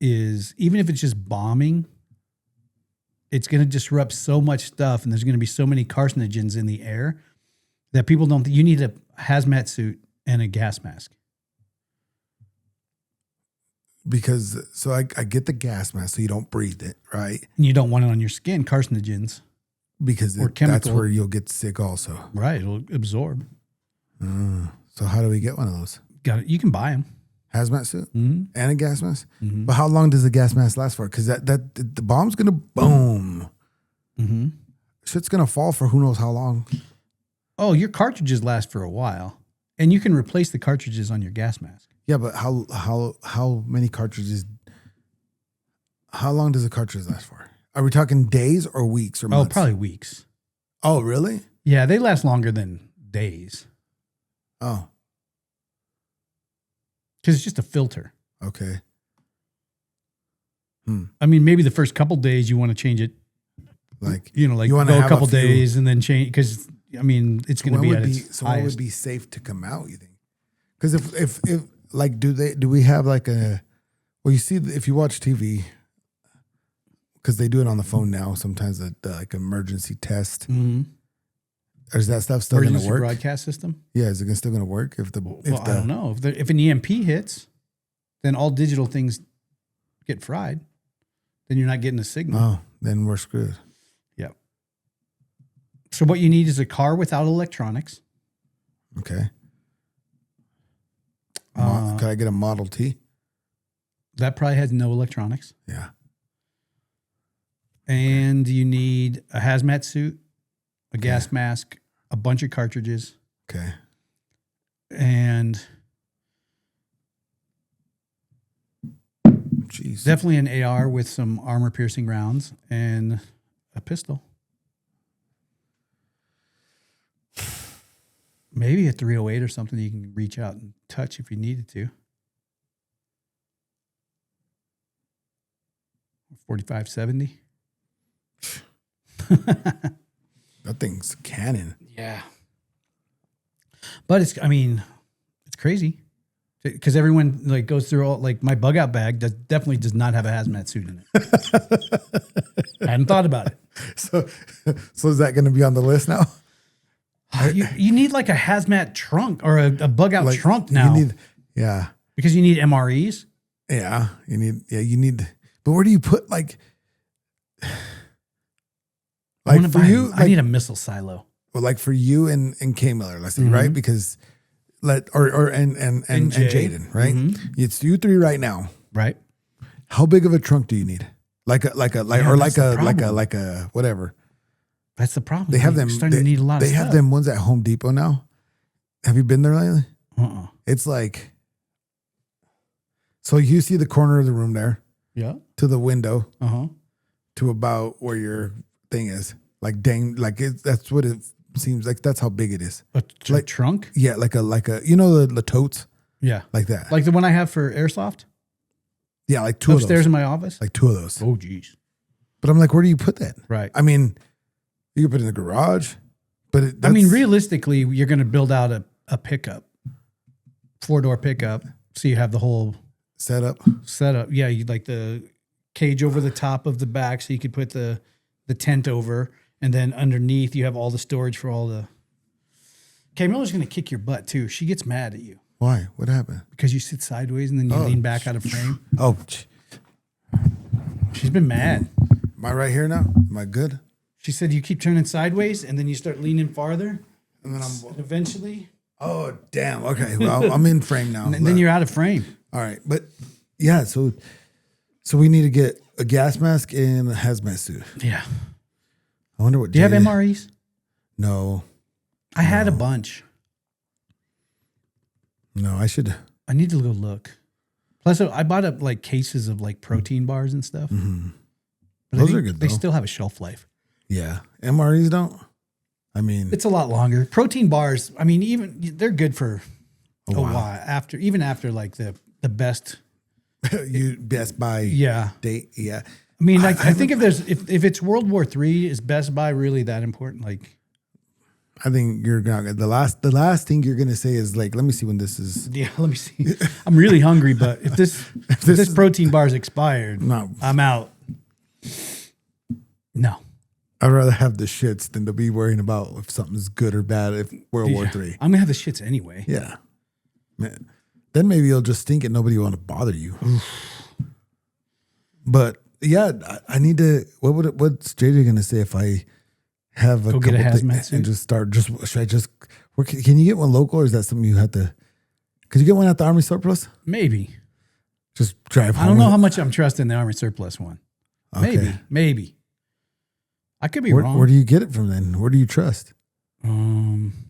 is even if it's just bombing, it's going to disrupt so much stuff and there's going to be so many carcinogens in the air that people don't think you need a hazmat suit and a gas mask. Because, so I get the gas mask so you don't breathe it, right? And you don't want it on your skin, carcinogens. Because that's where you'll get sick also. Right, it'll absorb. So how do we get one of those? Got it. You can buy them. Hazmat suit and a gas mask? Mm-hmm. But how long does the gas mask last for? Because the bomb's going to boom. Mm-hmm. Shit's going to fall for who knows how long. Oh, your cartridges last for a while. And you can replace the cartridges on your gas mask. Yeah, but how many cartridges? How long does a cartridge last for? Are we talking days or weeks or months? Oh, probably weeks. Oh, really? Yeah, they last longer than days Oh, because it's just a filter. okay. I mean, maybe the first couple days you want to change it. Like, Like you wanna go a have couple a few- days and then change because I mean it's going to be at its when highest. would be safe to come out, you think? Because if like do we have like a, well, you see if you watch TV, because they do it on the phone now sometimes, the like emergency test. Mm-hmm. Or is that stuff still going to Emergency work? broadcast system. Yeah, is it still going to work if the Well, I don't know if an EMP hits, then all digital things get fried. Then you're not getting a signal. Oh, then we're screwed. Yeah. So what you need is a car without electronics. Okay. Can I get a Model T? That probably has no electronics. Yeah. And you need a hazmat suit, a gas mask, a bunch of cartridges, Okay. and Jeez. definitely an AR with some armor-piercing rounds and a pistol. Maybe a 308 or something you can reach out and touch if you needed to. 4570. That thing's cannon. Yeah. But it's crazy because everyone like goes through all like my bug out bag definitely does not have a hazmat suit in it. I hadn't thought about it. So is that going to be on the list now? You need like a hazmat trunk or a bug out Like, trunk now Yeah. because you need MREs. Yeah. You need, but where do you put like for you, I need a missile silo. well, like for you and K Miller, let's say, right? Because and Jay. Jaden, right? It's you three right now. Right. How big of a trunk do you need? Like a whatever. That's the problem. They have them. You're starting to need a lot of They stuff. have them ones at Home Depot now. Have you been there lately? It's like, so you see the corner of the room there Yeah. to the window Uh-huh. to about where your thing is. Like dang, like that's what it seems like. That's how big it is. A Like- trunk? Yeah, like a you know the totes Yeah. like that. Like the one I have for airsoft Yeah, like two of upstairs those. in my office. Like two of those. Oh, geez. But I'm like, where do you put that? Right. I mean, you can put it in the garage, but I mean, realistically, you're going to build out a pickup, 4-door pickup. So you have the whole setup. setup. Yeah. You like the cage over the top of the back. So you could put the tent over. And then underneath, you have all the storage for all the. Kay Miller's going to kick your butt too. She gets mad at you Why? What happened? because you sit sideways and then you lean back out of frame. Oh, She's been mad. am I right here now? Am I good? She said you keep turning sideways and then you start leaning farther. And then And eventually, oh, damn. Okay. Well, I'm in frame now. and then you're out of frame. All right. But yeah, so we need to get a gas mask and a hazmat suit. Yeah. I wonder what. Do you have Jay- MREs? No. I had a bunch. No, I should. I need to go look. Plus, I bought up like cases of like protein bars and stuff. But I Mm-hmm. Those think are good, They though. still have a shelf life. Yeah. MREs don't? I mean, It's a lot longer. Protein bars, I mean, even they're good for a while. while even after like the best. you Best Buy Yeah. date. Yeah. I mean, like I think if it's World War III, is Best Buy really that important? Like, I think you're gonna the last thing you're gonna say is like, let me see when this is. yeah, let me see. I'm really hungry, but if this protein bar is expired, No. I'm out. No. I'd rather have the shits than to be worrying about if something's good or bad if World War III. I'm gonna have the shits anyway. Yeah. Man. Then maybe you'll just stink and nobody will want to bother you. But yeah, I need to. What's JJ gonna say if I have a Go get a couple hazmat things suit? and just start? Should I just? Can you get one local, or is that something you have to? Could you get one at the Army surplus? Maybe. Just drive home. I don't know with how it? much I'm trusting the Army surplus one. Okay. Maybe. I could be Where, wrong. where do you get it from then? Where do you trust?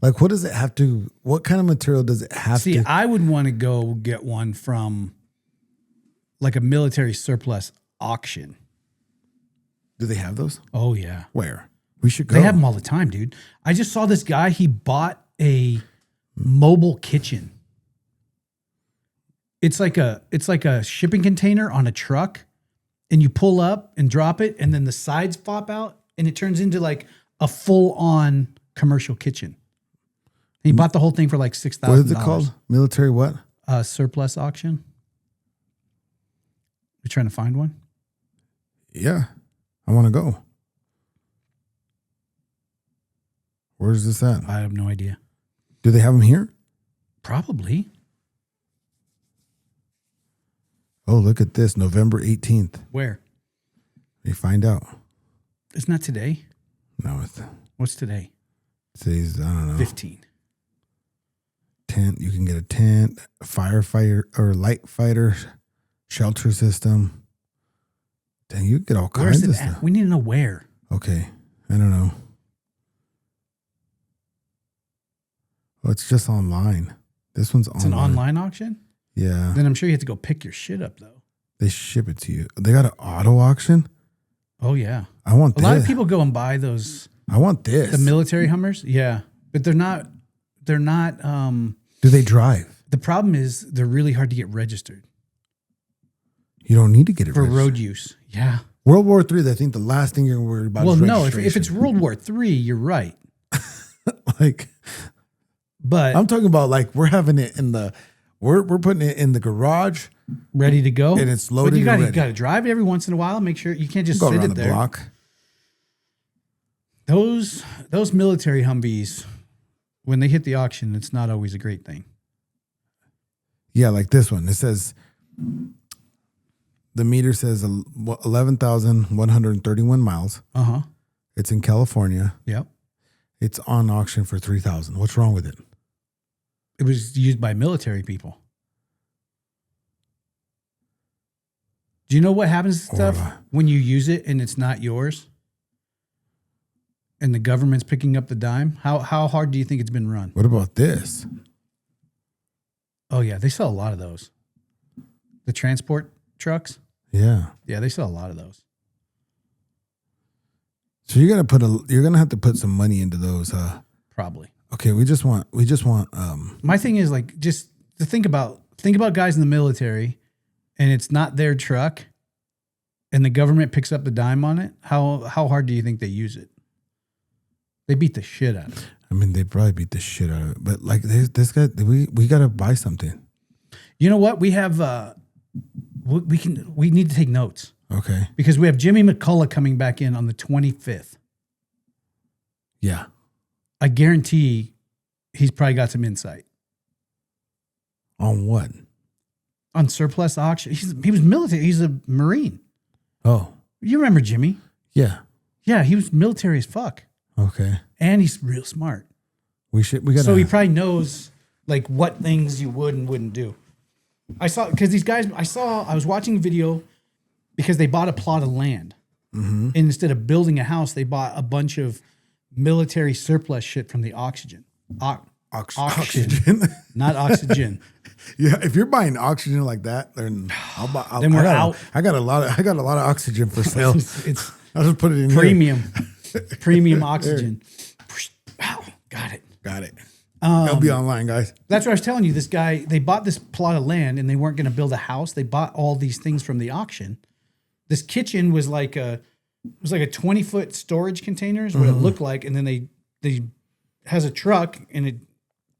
Like, what does it have to? What kind of material does it have See, to? I would want to go get one from like a military surplus auction. Do they have those? Oh yeah. Where? We should go. They have them all the time, dude. I just saw this guy. He bought a mobile kitchen. It's like a shipping container on a truck, and you pull up and drop it, and then the sides pop out, and it turns into like a full-on commercial kitchen. He bought the whole thing for like $6,000. What is it called? Military what? Surplus auction. You trying to find one? Yeah, I want to go. Where's this at? I have no idea. Do they have them here? Probably. Oh, look at this. November 18th. Where? You find out. It's not today. No, it's What's today? today's, I don't know. 15. Tent. You can get a tent, firefighter or light fighter, shelter system. Dang, you get all Where's kinds it of at? stuff. We need to know where. Okay. I don't know. Oh, it's just online. This one's It's an online auction? Yeah. Then I'm sure you have to go pick your shit up, though. They ship it to you. They got an auto auction. Oh, yeah. I want A this. lot of people go and buy those, I want this. the military Hummers. Yeah. But they're not, Do they drive? the problem is they're really hard to get registered You don't need to get it for registered. road use. Yeah. World War III, I think the last thing you're worried about Well, is no, registration. if it's World War III, you're right. like, But I'm talking about like we're having it in the, we're putting it in the garage. ready to go. And it's loaded But you and got to ready. drive it every once in a while. Make sure you can't just Go sit around it the there. block. Those military Humvees, when they hit the auction, it's not always a great thing. Yeah, like this one. It says, the meter says 11,131 miles. Uh-huh. It's in California. Yep. It's on auction for 3,000. What's wrong with it? It was used by military people. Do you know what happens to stuff when you use it and it's not yours? And the government's picking up the dime? How hard do you think it's been run? What about this? Oh, yeah. They sell a lot of those. The transport trucks? Yeah. Yeah, they sell a lot of those. So you're gonna have to put some money into those. Probably. Okay, we just want. My thing is like just to think about guys in the military and it's not their truck and the government picks up the dime on it. How hard do you think they use it? They beat the shit out of it. I mean, they probably beat the shit out of it, but like this guy, we gotta buy something. You know what? We have we need to take notes Okay. because we have Jimmy McCullough coming back in on the 25th. Yeah. I guarantee he's probably got some insight On what? on surplus auction. He was military. He's a Marine. Oh. You remember Jimmy? Yeah. Yeah, he was military as fuck. Okay. And he's real smart. We gotta. So he probably knows like what things you would and wouldn't do. I was watching a video because they bought a plot of land. And instead of building a house, they bought a bunch of military surplus shit from the auction. Oxygen. Not oxygen. Yeah, if you're buying oxygen like that, then Then we're out. I got a lot of oxygen for sale. It's I'll just put it in premium oxygen. Wow, got it. Got it. It'll be online, guys. That's what I was telling you. This guy, they bought this plot of land and they weren't going to build a house. They bought all these things from the auction. This kitchen was like a 20-foot storage container is what it looked like. And then they has a truck and it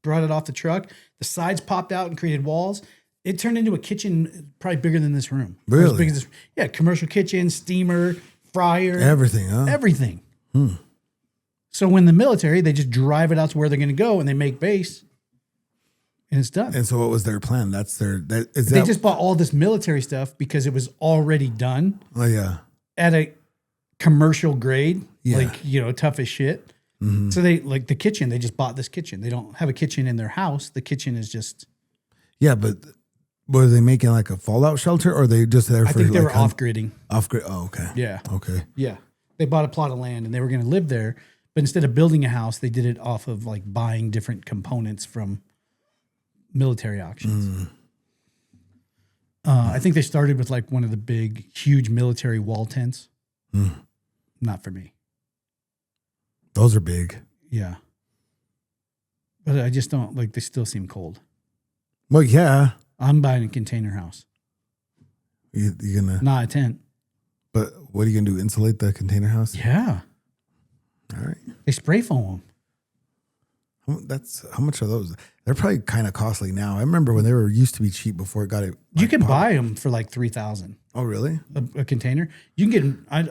brought it off the truck. The sides popped out and created walls. It turned into a kitchen probably bigger than this room. Or Really? as big as this, yeah, commercial kitchen, steamer, fryer. Everything, huh? Everything. So when the military, they just drive it out to where they're going to go and they make base and it's done. And so what was their plan? They Just bought all this military stuff because it was already done Oh yeah. at a commercial grade, Yeah. like, tough as shit. So they like the kitchen, they just bought this kitchen. They don't have a kitchen in their house. The kitchen is just, Yeah, but were they making like a fallout shelter or they just there for I think they like were off gridding. off grid? Oh, okay. Yeah. Okay. Yeah. They bought a plot of land and they were going to live there. But instead of building a house, they did it off of like buying different components from military auctions. I think they started with like one of the big, huge military wall tents. Not for me. Those are big. Yeah. But I just don't, like, they still seem cold. Well, yeah. I'm buying a container house. You're gonna, not a tent. but what are you gonna do? Insulate the container house? Yeah. All right. They spray foam them. How much are those? They're probably kind of costly now. I remember when they were used to be cheap before it got it. You can buy them for like $3,000. Oh, really? A container. You can get them. I'm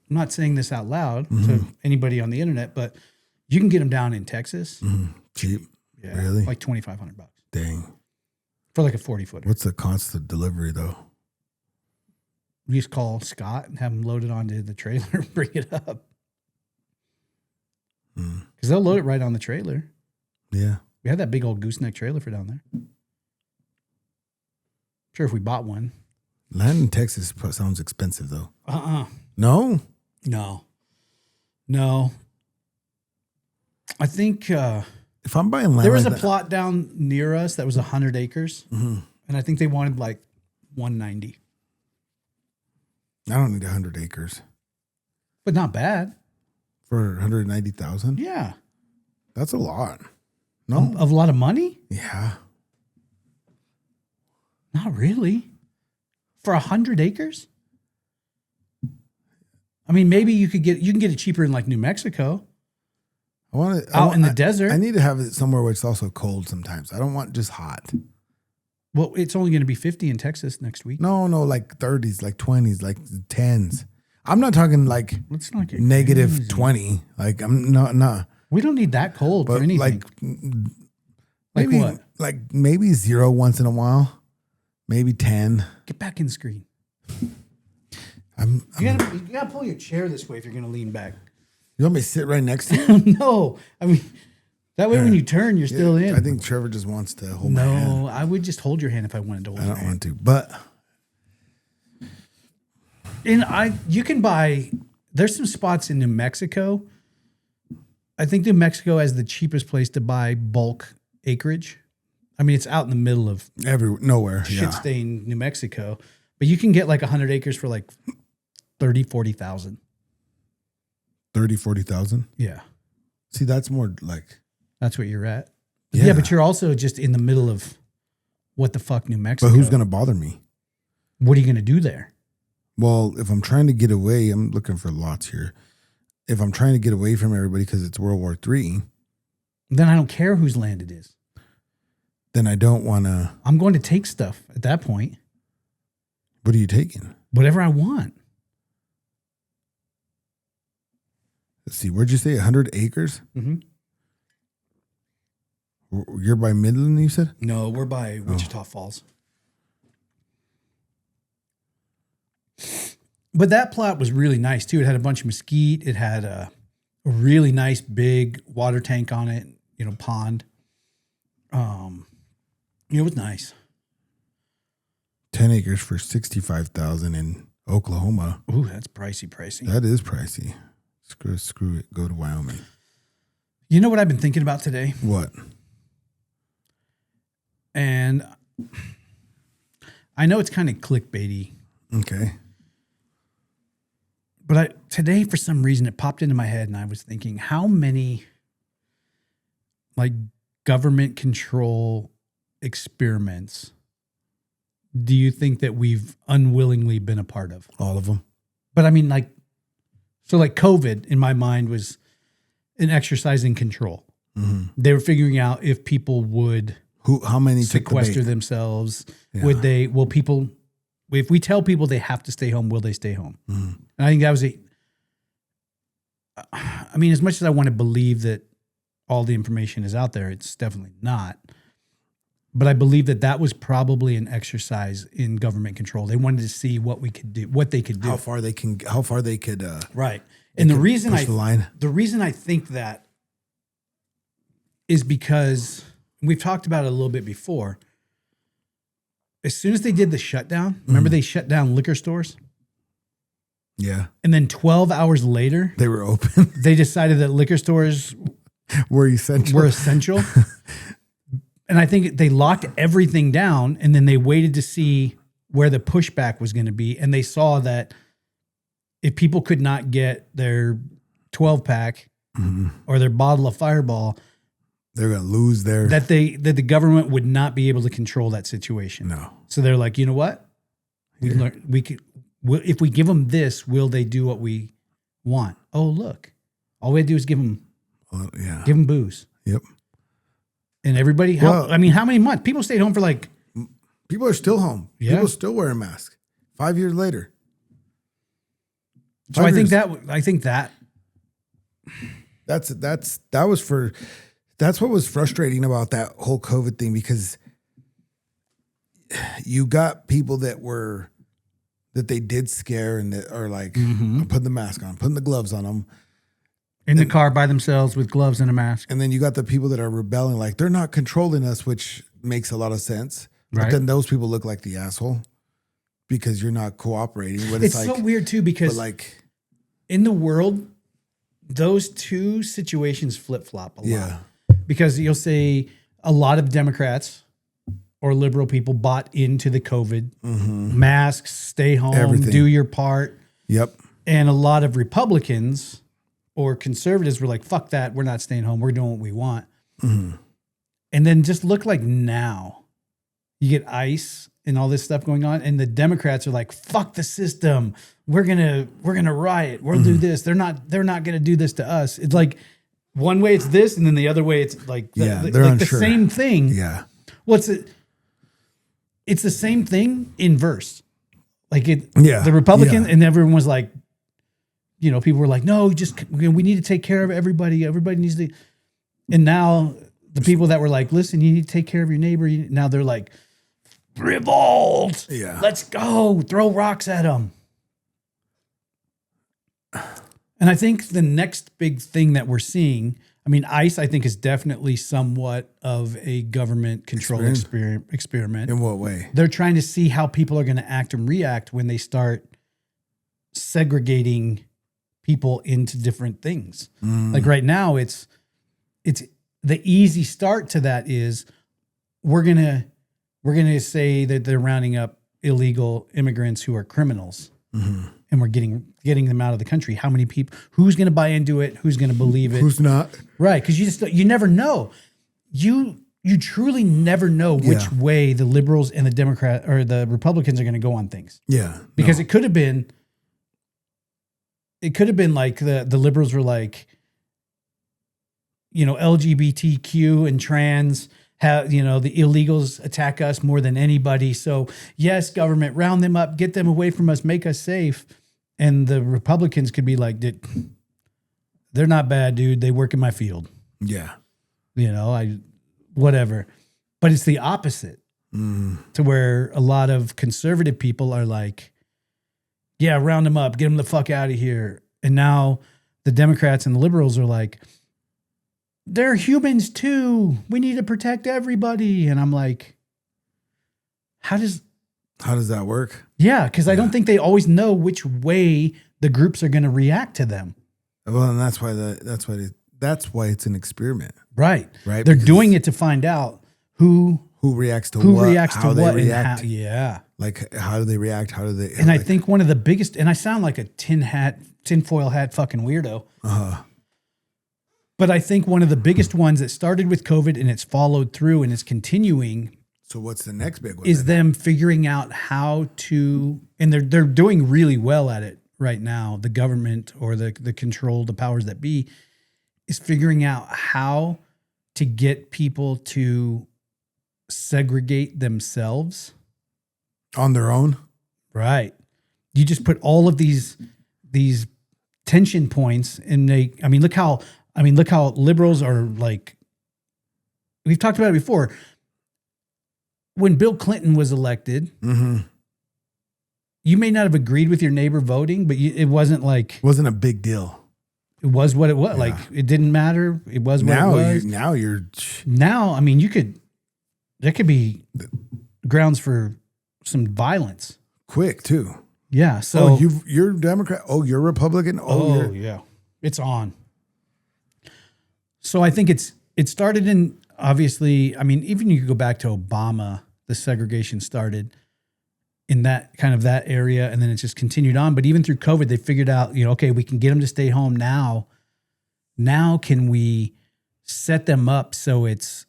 not saying this out loud to anybody on the internet, but you can get them down in Texas. Cheap? Yeah, Really? like $2,500 Dang. for like a 40-footer. What's the cost of delivery though? We just call Scott and have him load it onto the trailer and bring it up. Because they'll load it right on the trailer. Yeah. We had that big old gooseneck trailer for down there. Sure, if we bought one. Land in Texas sounds expensive though. No. No? No. I think If I'm buying land, there was like a that- plot down near us that was 100 acres. And I think they wanted like 190. I don't need 100 acres But not bad. for 190,000. Yeah. That's a lot. No? Of a lot of money? Yeah. Not really. For 100 acres? I mean, maybe you can get it cheaper in like New Mexico. I want it Out in the desert? I need to have it somewhere where it's also cold sometimes. I don't want just hot. Well, it's only going to be 50 in Texas next week. No, like 30s, like 20s, like 10s. I'm not talking like Let's not get negative crazy. 20. Like I'm not. We don't need that cold But for anything. like Like what? Like maybe 0 once in a while. Maybe 10. Get back in the screen. You You gotta pull your chair this way if you're gonna lean back. want me to sit right next to you? No, I mean that way when you turn, you're still in. I think Trevor just wants to hold my hand. No, I would just hold your hand if I wanted to hold I your don't hand. want to, but And you can buy. There's some spots in New Mexico. I think New Mexico has the cheapest place to buy bulk acreage. I mean, it's out in the middle of nowhere. Yeah. shit-stained New Mexico, but you can get like 100 acres for like 40,000. 40,000. Yeah, See, that's more like that's what you're at. Yeah. Yeah, but you're also just in the middle of what the fuck, New Mexico. but who's going to bother me? What are you gonna do there? Well, if I'm trying to get away, I'm looking for lots here. If I'm trying to get away from everybody because it's World War III, Then I don't care whose land it is. then I don't want to. I'm going to take stuff at that point. What are you taking? Whatever I want. Let's see. Where'd you say 100 acres? Mm-hmm. You're by Midland, you said? No, we're by Wichita Falls. But that plot was really nice too. It had a bunch of mesquite. It had a really nice big water tank on it, pond. It was nice. 10 acres for 65,000 in Oklahoma. Ooh, that's pricey. That is pricey. Screw it. Go to Wyoming. You know what I've been thinking about today? What? And I know it's kind of clickbaity, Okay. but today for some reason it popped into my head and I was thinking, how many like government control experiments do you think that we've unwillingly been a part of? All of them. But I mean, like COVID in my mind was an exercise in control. Mm-hmm. They were figuring out if people would How many took the sequester bait? themselves. Yeah. If we tell people they have to stay home, will they stay home? Mm-hmm. And I think that was as much as I want to believe that all the information is out there, it's definitely not. But I believe that was probably an exercise in government control. They wanted to see what we could do, what they could do. How far they could. Right. And the reason push the line. the reason I think that is because we've talked about it a little bit before. As soon as they did the shutdown, remember they shut down liquor stores? Yeah. And then 12 hours later, They were open. they decided that liquor stores Were essential. were essential. And I think they locked everything down and then they waited to see where the pushback was going to be. And they saw that if people could not get their 12 pack or their bottle of Fireball, they're going to lose their... that the government would not be able to control that situation. No. So they're like, you know what? If we give them this, will they do what we want? Oh, look. All we have to do is give them booze. Yep. And everybody, how many months? People stayed home for like... People are still home. Yeah. People still wearing masks 5 years later. So I think that that's what was frustrating about that whole COVID thing, because you got people that they did scare and that are like, I'm putting the mask on, putting the gloves on them. In the car by themselves with gloves and a mask. And then you got the people that are rebelling, like they're not controlling us, which makes a lot of sense. Right. But then those people look like the asshole because you're not cooperating. But it's like, so weird too, because like in the world, those two situations flip-flop a lot. Yeah. Because you'll say a lot of Democrats or liberal people bought into the COVID masks, stay home, Everything. do your part. Yep. And a lot of Republicans or conservatives were like, fuck that. We're not staying home. We're doing what we want. And then just look like now you get ICE and all this stuff going on. And the Democrats are like, fuck the system. We're going to riot. We'll do this. They're not going to do this to us. It's like one way it's this. And then the other way it's like, the same thing. Yeah. Well, it's the same thing in verse. Like the Republican and everyone was like, you know, people were like, no, we need to take care of everybody. Everybody needs to. And now the people that were like, listen, you need to take care of your neighbor. Now they're like, revolt. Yeah. Let's go. Throw rocks at them. And I think the next big thing that we're seeing, I mean, ICE, I think, is definitely somewhat of a government control experiment. In what way? They're trying to see how people are going to act and react when they start segregating people into different things. Like right now, it's the easy start to that is we're gonna say that they're rounding up illegal immigrants who are criminals, and we're getting them out of the country. How many people? Who's going to buy into it? Who's going to believe it? Who's not? Right? Because you never know. You truly never know which way the liberals and the Democrat or the Republicans are going to go on things. Yeah, because it could have been like the liberals were like, you know, LGBTQ and trans have, you know, the illegals attack us more than anybody. So yes, government, round them up, get them away from us, make us safe. And the Republicans could be like, they're not bad, dude. They work in my field. Yeah. You know, whatever. But it's the opposite to where a lot of conservative people are like, yeah, round them up, get them the fuck out of here. And now the Democrats and the liberals are like, they're humans too. We need to protect everybody. And I'm like, how does that work? Yeah, because I don't think they always know which way the groups are going to react to them. Well, and that's why it's an experiment. Right. Right. They're doing it to find out who reacts to what, how they react. Yeah. Like, how do they react? How do they? And I think one of the biggest, and I sound like a tinfoil hat fucking weirdo. But I think one of the biggest ones that started with COVID and it's followed through and it's continuing. So what's the next big one? Is them figuring out how to, and they're doing really well at it right now. The government or the control, the powers that be, is figuring out how to get people to segregate themselves on their own. Right. You just put all of these tension points, and look how liberals are like. We've talked about it before. When Bill Clinton was elected, you may not have agreed with your neighbor voting, but it wasn't a big deal. It was what it was. Yeah. Like, it didn't matter. It was what it was. Now, I mean, there could be grounds for some violence. Quick too. Yeah. So you're Democrat. Oh, you're Republican. Oh, yeah. It's on. So I think it started in, obviously, I mean, even you could go back to Obama, the segregation started in that area, and then it's just continued on. But even through COVID, they figured out, okay, we can get them to stay home now. Now can we set them up so it's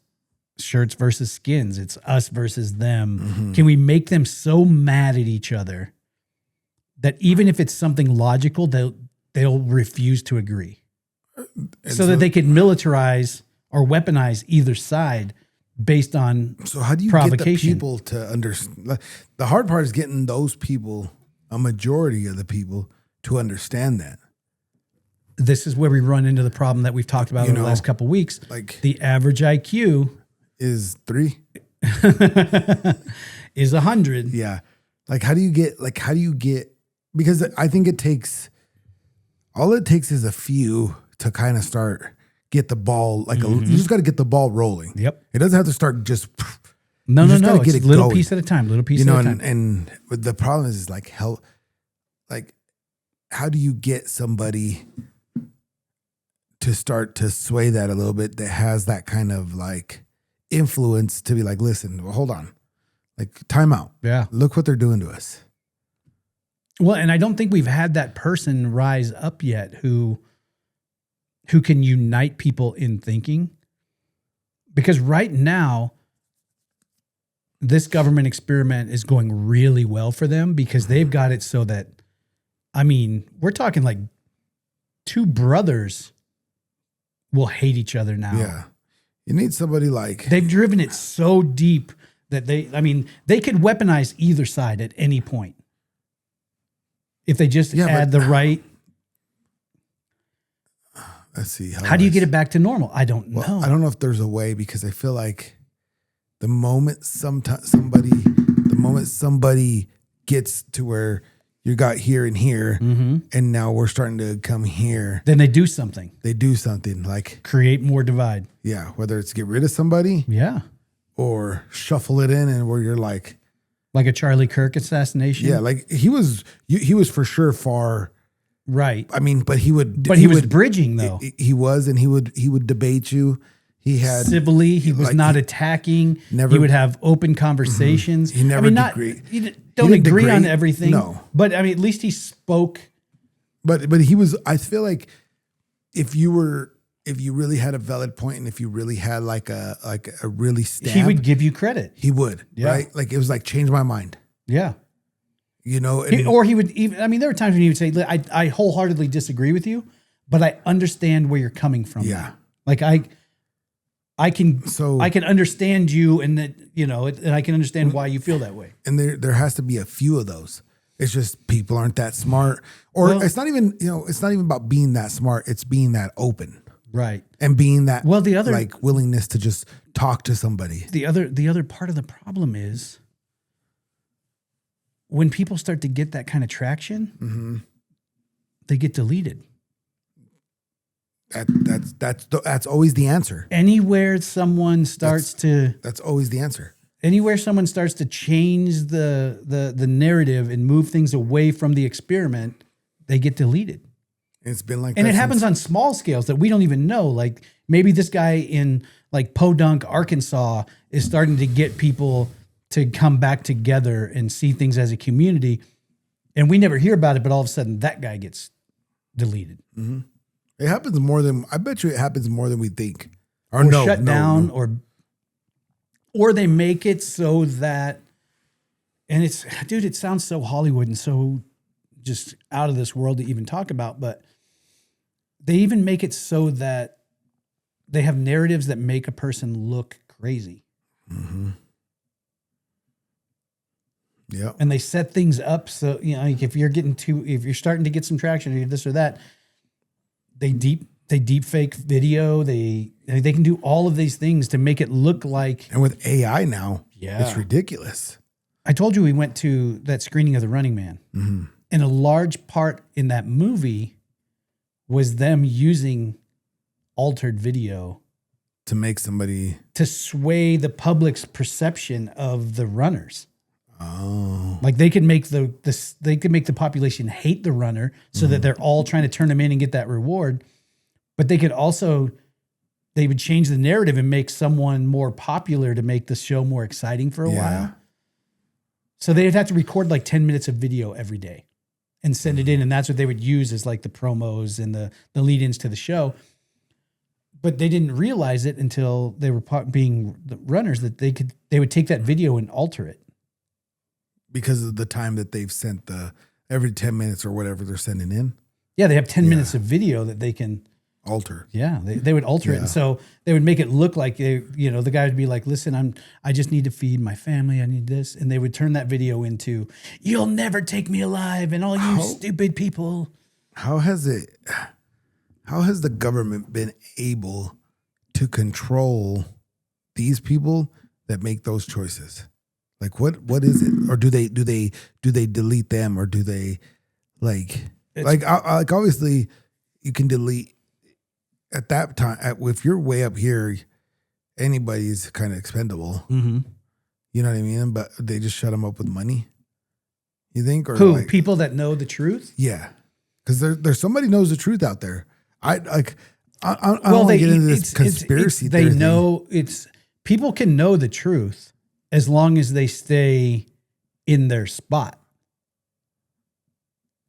shirts versus skins, it's us versus them? Can we make them so mad at each other that even if it's something logical, they'll refuse to agree, so that they could militarize or weaponize either side based on So how do you get the people to understand? The hard part is getting those people, a majority of the people, to understand that. This is where we run into the problem that we've talked about over the last couple of weeks. Like the average IQ is 3 is 100. Yeah. How do you get, because I think all it takes is a few to kind of get the ball, you just got to get the ball rolling. Yep. It doesn't have to start just. No. It's get it little going. piece at a time, little piece at a time. And the problem is how do you get somebody to start to sway that a little bit that has that kind of influence to be listen, well, hold on, time out. Yeah. Look what they're doing to us. Well, and I don't think we've had that person rise up yet who can unite people in thinking. Because right now, this government experiment is going really well for them because they've got it so that, we're talking two brothers will hate each other now. Yeah. You need somebody they've driven it so deep that they could weaponize either side at any point. If they just add the right. Let's see. How do you get it back to normal? I don't know. I don't know if there's a way, because I feel like the moment somebody gets to where you got here and here, and now we're starting to come here, then they do something. Create more divide. Yeah, whether it's get rid of somebody, or shuffle it in, and where you're like a Charlie Kirk assassination. Yeah, he was for sure far. Right. But he would. But he was bridging though. He was, and he would debate you. He had civilly. He was not attacking. Never. He would have open conversations. He never agreed. He don't agree on everything. No, but at least he spoke. But he was. I feel like if you really had a valid point, and if you really had a really stab, he would give you credit. He would, right? It was change my mind. Yeah. Or he would even, there were times when he would say, I wholeheartedly disagree with you, but I understand where you're coming from. Yeah. I can understand you, and that, and I can understand why you feel that way. And there has to be a few of those. It's just people aren't that smart, or it's not even about being that smart. It's being that open. Right. And being that, the other, willingness to just talk to somebody. The other part of the problem is when people start to get that kind of traction, they get deleted. That's always the answer. Anywhere someone starts that's always the answer. Anywhere someone starts to change the narrative and move things away from the experiment, they get deleted. It's been like and that. And it happens on small scales that we don't even know. Maybe this guy in Podunk, Arkansas is starting to get people to come back together and see things as a community. And we never hear about it, but all of a sudden that guy gets deleted. Mm-hmm. It happens more than, I bet you it happens more than we think. Or shut down. Or they make it so that, and it sounds so Hollywood and so just out of this world to even talk about, but they even make it so that they have narratives that make a person look crazy. Mm-hmm. Yeah. And they set things up so, if you're starting to get some traction or this or that, they deep fake video. They can do all of these things to make it look like. And with AI now, it's ridiculous. I told you we went to that screening of The Running Man. Mm-hmm. And a large part in that movie was them using altered video to make somebody, to sway the public's perception of the runners. Oh, they could make the population hate the runner so that they're all trying to turn them in and get that reward. But they would change the narrative and make someone more popular to make the show more exciting for a while. So they'd have to record 10 minutes of video every day and send it in. And that's what they would use as the promos and the lead-ins to the show. But they didn't realize it until they were being the runners that they would take that video and alter it. Because of the time that they've sent every 10 minutes or whatever they're sending in. Yeah, they have 10 minutes of video that they can alter. Yeah, they would alter it. And so they would make it look like the guy would be like, listen, I just need to feed my family. I need this. And they would turn that video into, you'll never take me alive and all you stupid people. How has the government been able to control these people that make those choices? Like what is it? Or do they delete them, or do they like obviously you can delete at that time. If you're way up here, anybody's kind of expendable. Mm-hmm. You know what I mean? But they just shut them up with money. You think? Or who? People that know the truth? Yeah, because there's somebody knows the truth out there. I don't want to get into this conspiracy theory. They know people can know the truth as long as they stay in their spot.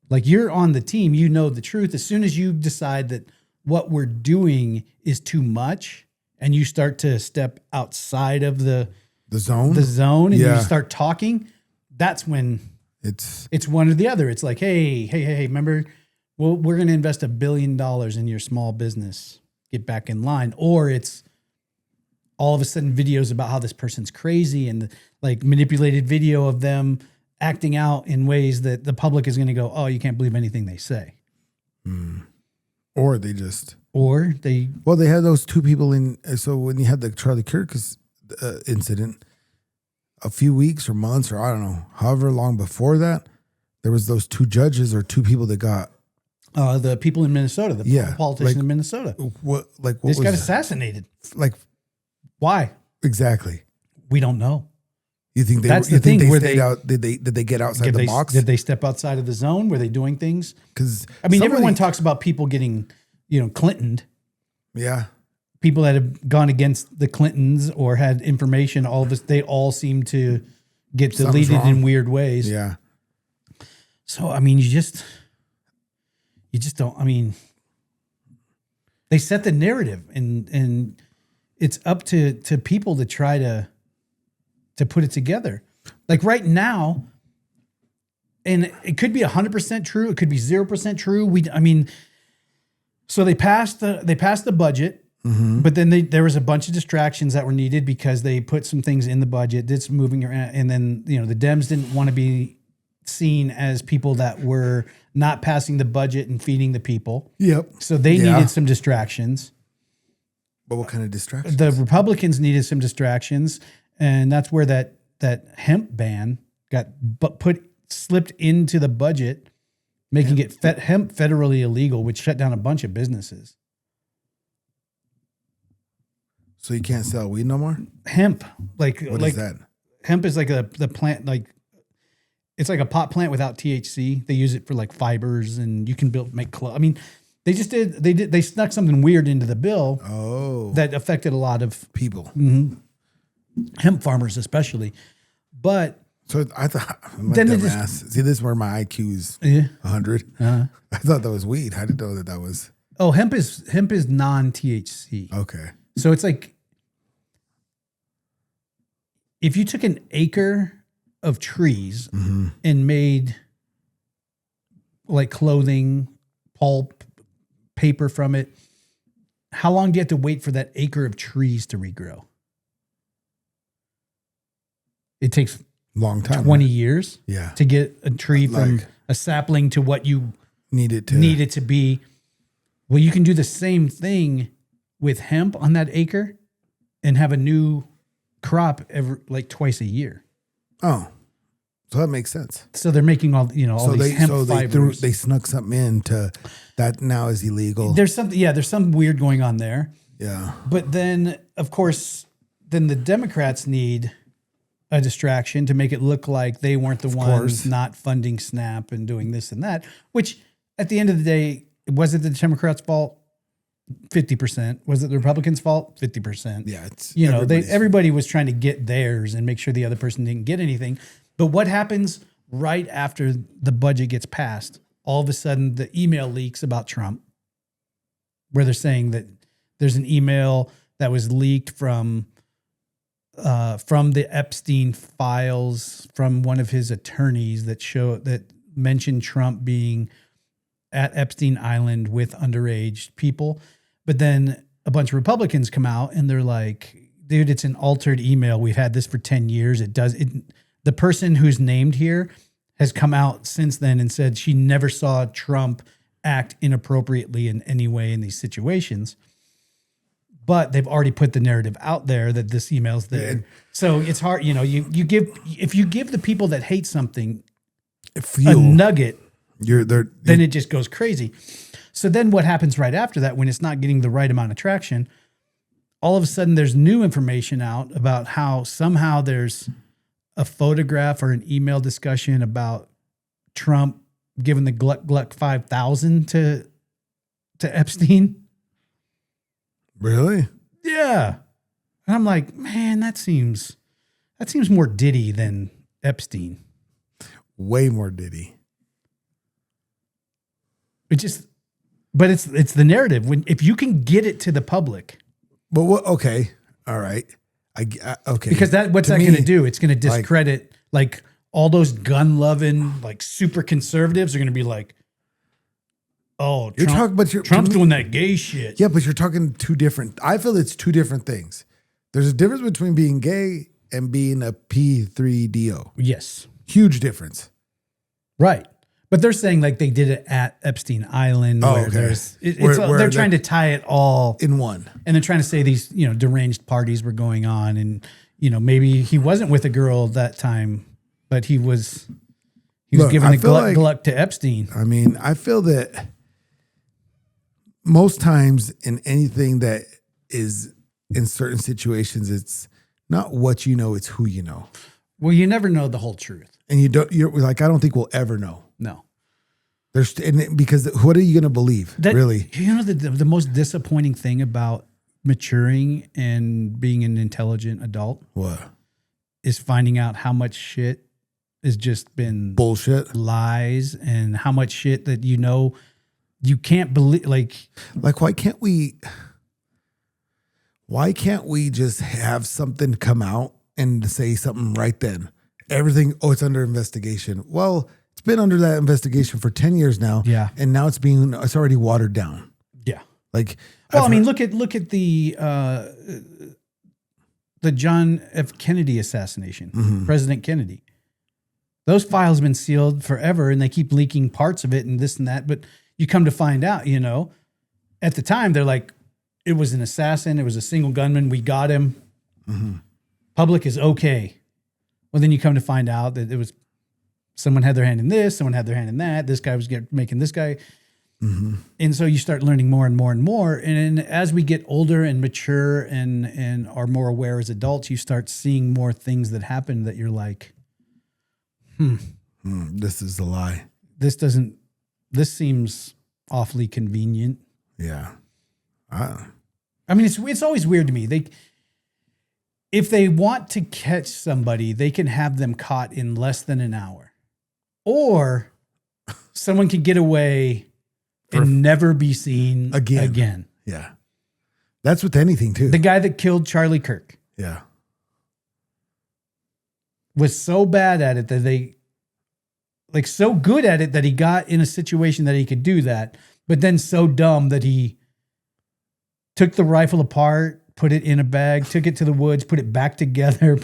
Like you're on the team, you know the truth. As soon as you decide that what we're doing is too much and you start to step outside of the zone and you start talking, that's when it's one or the other. It's like, hey, remember, well, we're going to invest $1 billion in your small business. Get back in line. Or it's all of a sudden videos about how this person's crazy and like manipulated video of them acting out in ways that the public is going to go, oh, you can't believe anything they say. Or they had those two people in. So when you had the Charlie Kirk incident, a few weeks or months or I don't know, however long before that, there was those two judges or two people that got the people in Minnesota, the politician in Minnesota. What this got assassinated? Like, why exactly? We don't know. You think that's the thing? They stayed out? Did they get outside the box? Did they step outside of the zone? Were they doing things? Because everyone talks about people getting, Clintoned. Yeah. People that have gone against the Clintons or had information, all of us, they all seem to get deleted in weird ways. Yeah. So you just don't. They set the narrative, and it's up to people to try to put it together. Like right now, and it could be 100% true. It could be 0% true. So they passed the budget, but then there was a bunch of distractions that were needed because they put some things in the budget, did some moving around, and then the Dems didn't want to be seen as people that were not passing the budget and feeding the people. Yep. So they needed some distractions. But what kind of distractions? The Republicans needed some distractions. And that's where that hemp ban got slipped into the budget, making hemp federally illegal, which shut down a bunch of businesses. So you can't sell weed no more? Hemp, what is that? Hemp is like the plant, like it's like a pot plant without THC. They use it for like fibers, and you can make clothes. They snuck something weird into the bill. Oh, that affected a lot of people. Mm-hmm. Hemp farmers especially, but so I thought see, this is where my IQ is 100. I thought that was weed. I didn't know that was. Oh, hemp is non-THC. Okay, so it's like if you took an acre of trees and made like clothing, pulp, paper from it, how long do you have to wait for that acre of trees to regrow? It takes long time, 20 years to get a tree from a sapling to what you need it to be. Well, you can do the same thing with hemp on that acre and have a new crop twice a year. Oh, so that makes sense. So they're making all these hemp fibers. They snuck something into that now is illegal. There's some weird going on there. Yeah. But then, of course, the Democrats need a distraction to make it look like they weren't the ones not funding SNAP and doing this and that, which at the end of the day, was it the Democrats' fault? 50%. Was it the Republicans' fault? 50%. Yeah. Everybody was trying to get theirs and make sure the other person didn't get anything. But what happens right after the budget gets passed? All of a sudden, the email leaks about Trump, where they're saying that There's an email that was leaked from the Epstein files from one of his attorneys that mentioned Trump being at Epstein Island with underage people. But then a bunch of Republicans come out and they're like, dude, it's an altered email. We've had this for 10 years. The person who's named here has come out since then and said she never saw Trump act inappropriately in any way in these situations. But they've already put the narrative out there that this email's there. Yeah. So it's hard, if you give the people that hate something a nugget, then it just goes crazy. So then what happens right after that when it's not getting the right amount of traction? All of a sudden there's new information out about how somehow there's a photograph or an email discussion about Trump giving the Gluck 5000 to Epstein. Really? Yeah. And I'm like, man, that seems more Diddy than Epstein. Way more Diddy. But it's the narrative. If you can get it to the public. But what? Okay. All right. Okay. Because what's that going to do? It's going to discredit like all those gun loving, like super conservatives are going to be like, oh, Trump's doing that gay shit. Yeah, but you're talking two different. I feel it's two different things. There's a difference between being gay and being a P3DO. Yes. Huge difference. Right. But they're saying like they did it at Epstein Island. Oh, where okay. They're trying to tie it all in one. And they're trying to say these, deranged parties were going on. And, maybe he wasn't with a girl that time, but he was giving the gluck to Epstein. I mean, I feel that most times in anything that is in certain situations, it's not what you know, it's who you know. Well, you never know the whole truth. And you're like, I don't think we'll ever know. No. Because what are you going to believe, really? The most disappointing thing about maturing and being an intelligent adult? What? Is finding out how much shit has just been bullshit, lies, and how much shit that you can't believe. Like why can't we just have something come out and say something right then? Everything, it's under investigation. Well, it's been under that investigation for 10 years now. Yeah. And now it's already watered down. Yeah. Like, well, look at the John F. Kennedy assassination, mm-hmm. President Kennedy. Those files have been sealed forever and they keep leaking parts of it and this and that. But you come to find out, at the time, they're like, it was an assassin. It was a single gunman. We got him. Mm-hmm. Public is okay. Well, then you come to find out that it was someone had their hand in this, someone had their hand in that. This guy was making this guy. Mm-hmm. And so you start learning more and more and more. And as we get older and mature and are more aware as adults, you start seeing more things that happen that you're like, this is a lie. This seems awfully convenient. Yeah. It's always weird to me. If they want to catch somebody, they can have them caught in less than an hour. Or someone can get away and never be seen again. Yeah. That's with anything too. The guy that killed Charlie Kirk. Yeah. Was so bad at it that so good at it that he got in a situation that he could do that, but then so dumb that he took the rifle apart, put it in a bag, took it to the woods, put it back together,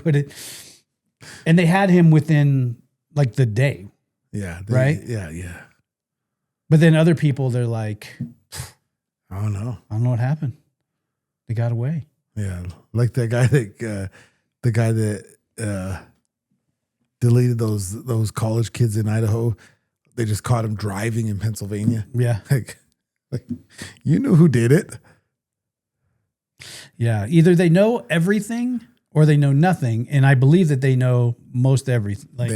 and they had him within like the day. Yeah. Right? Yeah, yeah. But then other people, they're like, I don't know. I don't know what happened. They got away. Yeah. Like the guy that deleted those college kids in Idaho. They just caught him driving in Pennsylvania. Yeah. Like you know who did it. Yeah. Either they know everything or they know nothing. And I believe that they know most everything. Like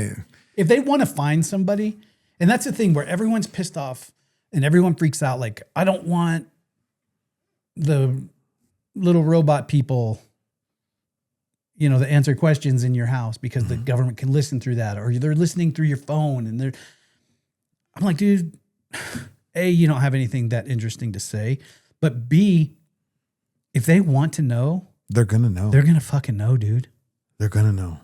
if they want to find somebody, and that's the thing where everyone's pissed off and everyone freaks out. Like, I don't want the little robot people, that answer questions in your house because the government can listen through that, or they're listening through your phone. And I'm like, dude, A, you don't have anything that interesting to say, but B, if they want to know, they're gonna know. They're gonna fucking know, dude. They're gonna know.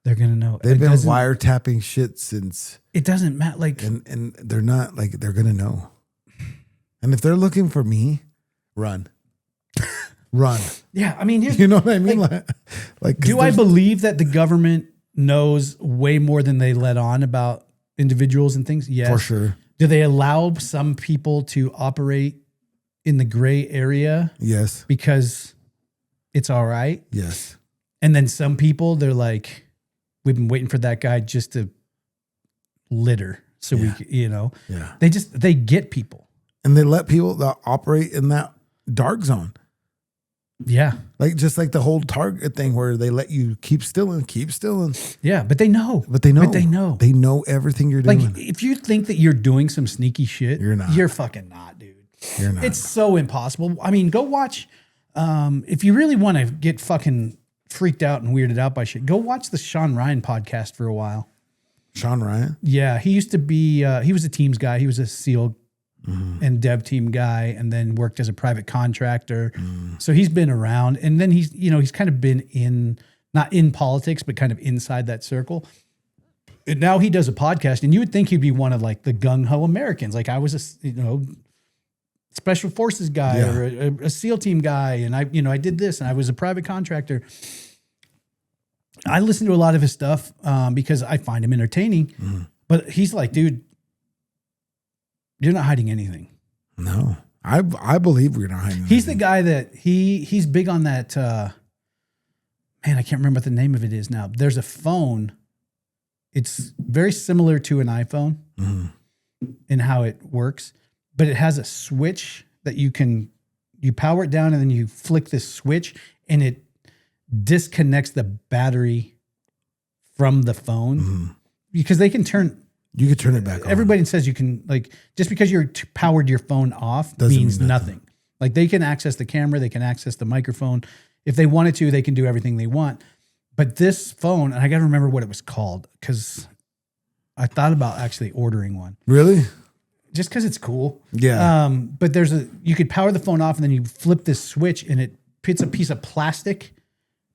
They're gonna know. They've been wiretapping shit since. It doesn't matter. Like, and they're not like they're gonna know. And if they're looking for me, run. Run. Yeah, I mean, you know what I mean? Like do I believe that the government knows way more than they let on about individuals and things? Yes. For sure. Do they allow some people to operate in the gray area? Yes. Because it's all right? Yes. And then some people, they're like, we've been waiting for that guy just to litter. So we, Yeah. They get people. And they let people that operate in that dark zone. Yeah. Like just like the whole Target thing where they let you keep stealing. Yeah, but they know. They know everything you're doing. Like if you think that you're doing some sneaky shit, you're not. You're fucking not, dude. You're not. It's so impossible. I mean, go watch if you really want to get fucking freaked out and weirded out by shit, go watch the Sean Ryan podcast for a while. Sean Ryan? Yeah, he used to be he was a teams guy. He was a SEAL and dev team guy, and then worked as a private contractor. So he's been around, and then he's kind of been not in politics, but kind of inside that circle. And now he does a podcast, and you would think he'd be one of like the gung ho Americans. Like I was a special forces guy or a SEAL team guy, and I did this, and I was a private contractor. I listen to a lot of his stuff because I find him entertaining. But he's like, dude, you're not hiding anything. No, I believe we're not hiding. He's the guy that he's big on that. Man, I can't remember what the name of it is now. There's a phone. It's very similar to an iPhone in how it works, but it has a switch that you power it down and then you flick this switch and it disconnects the battery from the phone because they can turn. You can turn it back on. Everybody says you can, like, just because you're powered your phone off means nothing. Like they can access the camera, they can access the microphone. If they wanted to, they can do everything they want. But this phone, and I got to remember what it was called because I thought about actually ordering one. Really? Just because it's cool. Yeah. But you could power the phone off and then you flip this switch and it puts a piece of plastic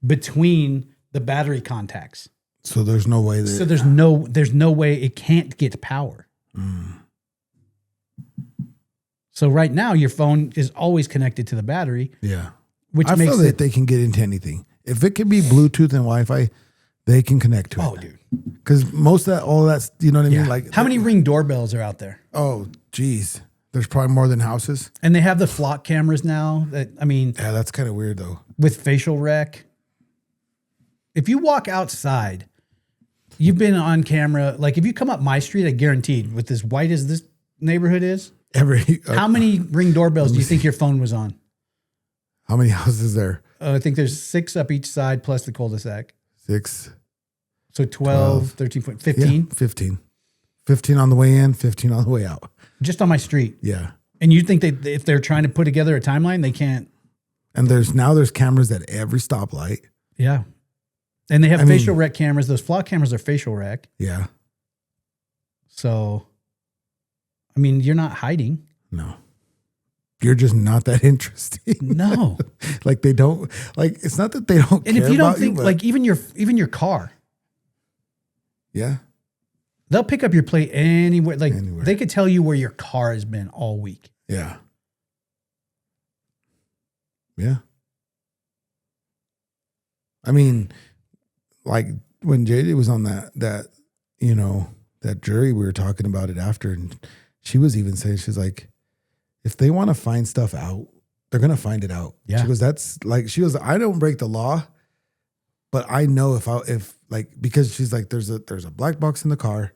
between the battery contacts. So there's no way that. So there's no way it can't get power. So right now your phone is always connected to the battery. Yeah. Which I makes feel that they can get into anything. If it can be Bluetooth and Wi-Fi, they can connect to it. Oh, dude. Because most of that, all that's, you know what I mean? Like, how many Ring doorbells are out there? Oh, geez. There's probably more than houses. And they have the flock cameras now. Yeah, that's kind of weird though. With facial rec. If you walk outside, you've been on camera. Like if you come up my street, I guaranteed, with as white as this neighborhood is, how many Ring doorbells do you think your phone was on? How many houses there? I think there's 6 up each side plus the cul-de-sac. 6. So 12, 13, 15? Yeah, 15. 15 on the way in, 15 on the way out. Just on my street. Yeah. And you think if they're trying to put together a timeline, they can't. And there's cameras at every stoplight. Yeah. And they have facial rec cameras. Those flock cameras are facial rec. Yeah. So, I mean, you're not hiding. No. You're just not that interesting. No. Like they don't, like, it's not that they don't care about you. And if you don't think, like even your car. Yeah. They'll pick up your plate anywhere. Like they could tell you where your car has been all week. Yeah. Yeah. I mean, like when JD was on that jury, we were talking about it after, and she was even saying, she's like, if they want to find stuff out, they're going to find it out. Yeah. She goes, I don't break the law, but I know because she's like, there's a black box in the car.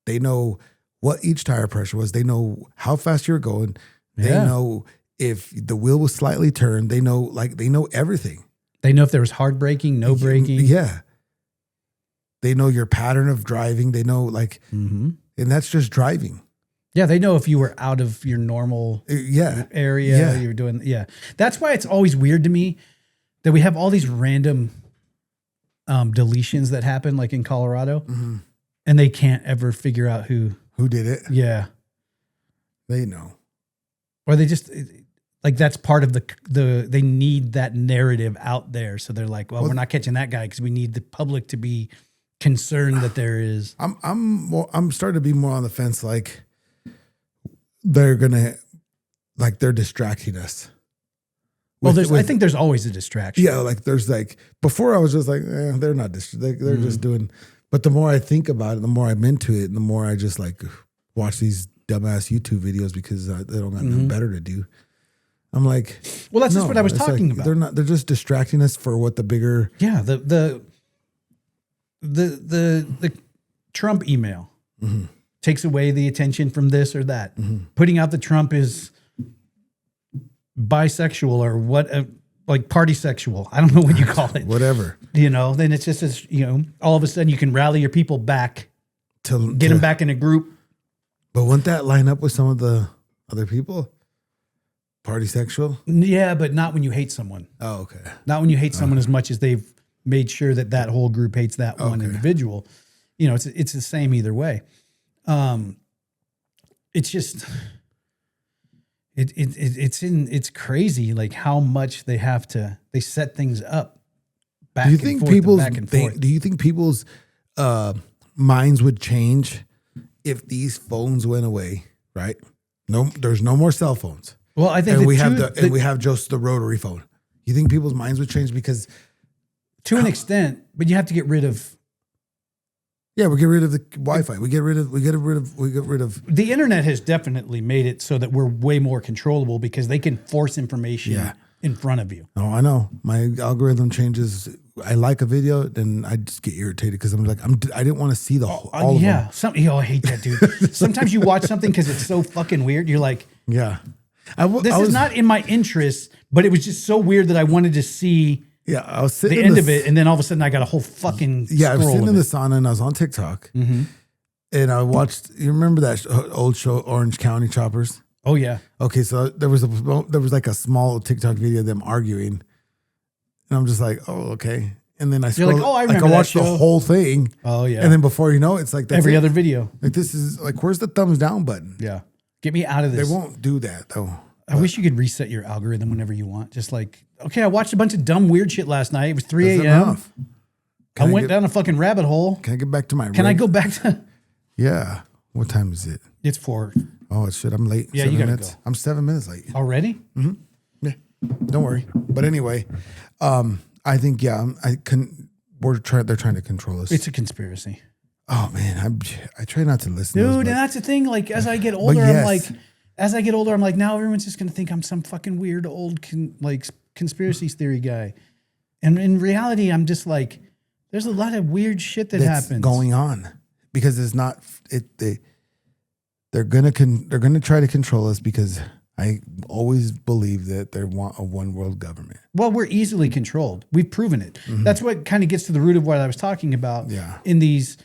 They know what each tire pressure was. They know how fast you're going. They know if the wheel was slightly turned. They know everything. They know if there was hard braking, no braking. Yeah. They know your pattern of driving. They know and that's just driving. Yeah, they know if you were out of your normal area. Yeah. You were doing, That's why it's always weird to me that we have all these random deletions that happen, like in Colorado, and they can't ever figure out who did it. Yeah. They know. Or they just, like that's part of the they need that narrative out there. So they're like, well, we're not catching that guy because we need the public to be concerned that there is. I'm starting to be more on the fence. Like they're distracting us. Well, I think there's always a distraction. Yeah, like there's like before I was just like they're not they're just doing. But the more I think about it, the more I'm into it, and the more I just like watch these dumbass YouTube videos because they don't got nothing better to do. I'm like, well, that's just what I was talking about. They're just distracting us for what the bigger. Yeah, the Trump email takes away the attention from this or that. Putting out the Trump is bisexual or what, like party sexual. I don't know what you call it. Whatever. Then it's just as, all of a sudden you can rally your people back to get them back in a group. But wouldn't that line up with some of the other people? Party sexual? Yeah, but not when you hate someone. Oh, okay. Not when you hate someone as much as they've made sure that whole group hates that one individual. It's the same either way. It's just it's crazy like how much they set things up back and forth. Do you think people's minds would change if these phones went away? Right? No, there's no more cell phones. Well, I think we have just the rotary phone. You think people's minds would change because to an extent, but you have to get rid of. Yeah, we get rid of the Wi-Fi. We get rid of the internet has definitely made it so that we're way more controllable because they can force information in front of you. Oh, I know. My algorithm changes. I like a video, then I just get irritated because I didn't want to see the whole. All of them. I hate that, dude. Sometimes you watch something because it's so fucking weird. You're like, yeah, this is not in my interest, but it was just so weird that I wanted to see. Yeah, I was sitting the end of it, and then all of a sudden I got a whole fucking I was sitting in the sauna and I was on TikTok, and I watched. You remember that old show, Orange County Choppers? Oh yeah. Okay, so there was like a small TikTok video of them arguing, and I'm just like, oh okay. And then I watched the whole thing. Oh yeah. And then before you know, it's like every other video. Like this is like, where's the thumbs down button? Yeah. Get me out of this. They won't do that though. I wish you could reset your algorithm whenever you want. Just like, okay, I watched a bunch of dumb, weird shit last night. It was 3 a.m. I went down a fucking rabbit hole. Can I get back to my Can I go back to? Yeah. What time is it? It's 4. Oh, shit. I'm late. Yeah, you gotta go. I'm 7 minutes late. Already? Mm-hmm. Yeah. Don't worry. But anyway, I think, they're trying to control us. It's a conspiracy. Oh, man. I try not to listen to those, and that's the thing. Like, as I get older, I'm like, now everyone's just going to think I'm some fucking weird old conspiracy theory guy. And in reality, I'm just like, there's a lot of weird shit that's happens going on because it's not they're going to try to control us because I always believe that they want a one world government. Well, we're easily controlled. We've proven it. Mm-hmm. That's what kind of gets to the root of what I was talking about. Yeah. In these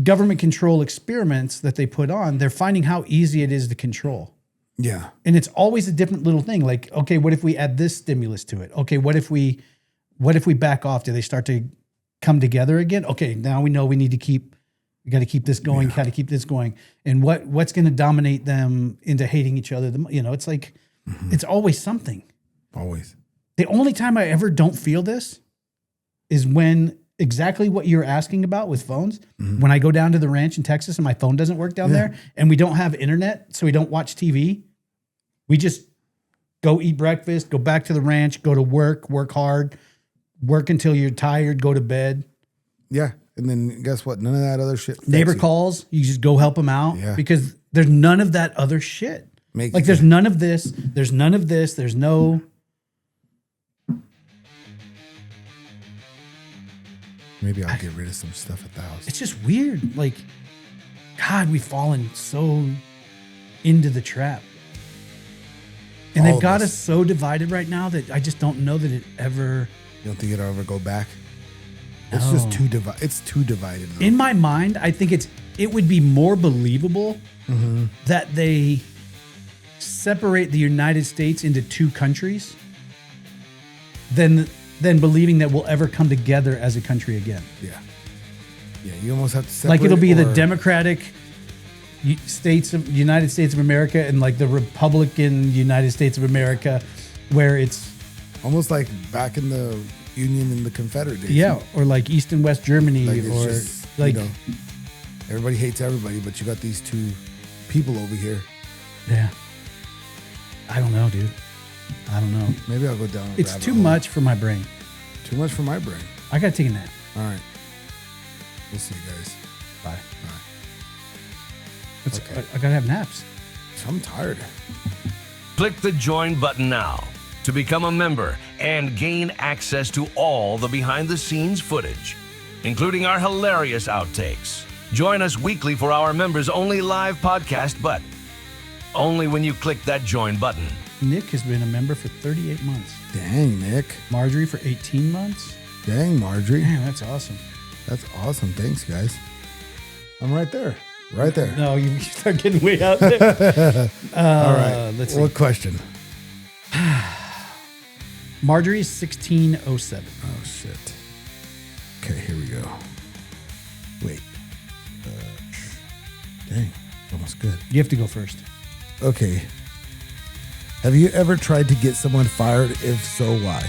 government control experiments that they put on, they're finding how easy it is to control. Yeah. And it's always a different little thing. Like, okay, what if we add this stimulus to it? Okay, what if we back off? Do they start to come together again? Okay, now we know we got to keep this going, got to keep this going. And what's going to dominate them into hating each other? It's like, it's always something. Always. The only time I ever don't feel this is when exactly what you're asking about with phones. Mm-hmm. When I go down to the ranch in Texas and my phone doesn't work down there and we don't have internet, so we don't watch TV. We just go eat breakfast, go back to the ranch, go to work hard, work until you're tired, go to bed. Yeah. And then guess what? None of that other shit. Neighbor calls, you just go help them out because there's none of that other shit. There's none of this. There's none of this. There's no. Maybe I'll get rid of some stuff at the house. It's just weird. Like, God, we've fallen so into the trap. And they've got us so divided right now that I just don't know that it ever. You don't think it'll ever go back? It's just too divided. It's too divided. Though. In my mind, I think it would be more believable that they separate the United States into two countries than believing that we'll ever come together as a country again. Yeah. Yeah, you almost have to separate. Like it'll be the Democratic United States of America and like the Republican United States of America, where it's almost like back in the Union and the Confederate days. Yeah, or like East and West Germany, Like it's or just, like everybody hates everybody, but you got these two people over here. Yeah. I don't know, dude. I don't know. Maybe I'll go down. It's too much for my brain. Too much for my brain. I gotta take a nap. All right. We'll see you guys. Bye. Bye. Okay. I gotta have naps. I'm tired. Click the join button now to become a member and gain access to all the behind-the-scenes footage, including our hilarious outtakes. Join us weekly for our members-only live podcast, but only when you click that join button. Nick has been a member for 38 months. Dang, Nick. Marjorie for 18 months. Dang, Marjorie. Man, that's awesome. That's awesome. Thanks, guys. I'm right there. Right there. No, you start getting way out there. All right. Let's see. What question? Marjorie is 1607. Oh, shit. Okay, here we go. Wait. Dang. Almost good. You have to go first. Okay. Have you ever tried to get someone fired? If so, why?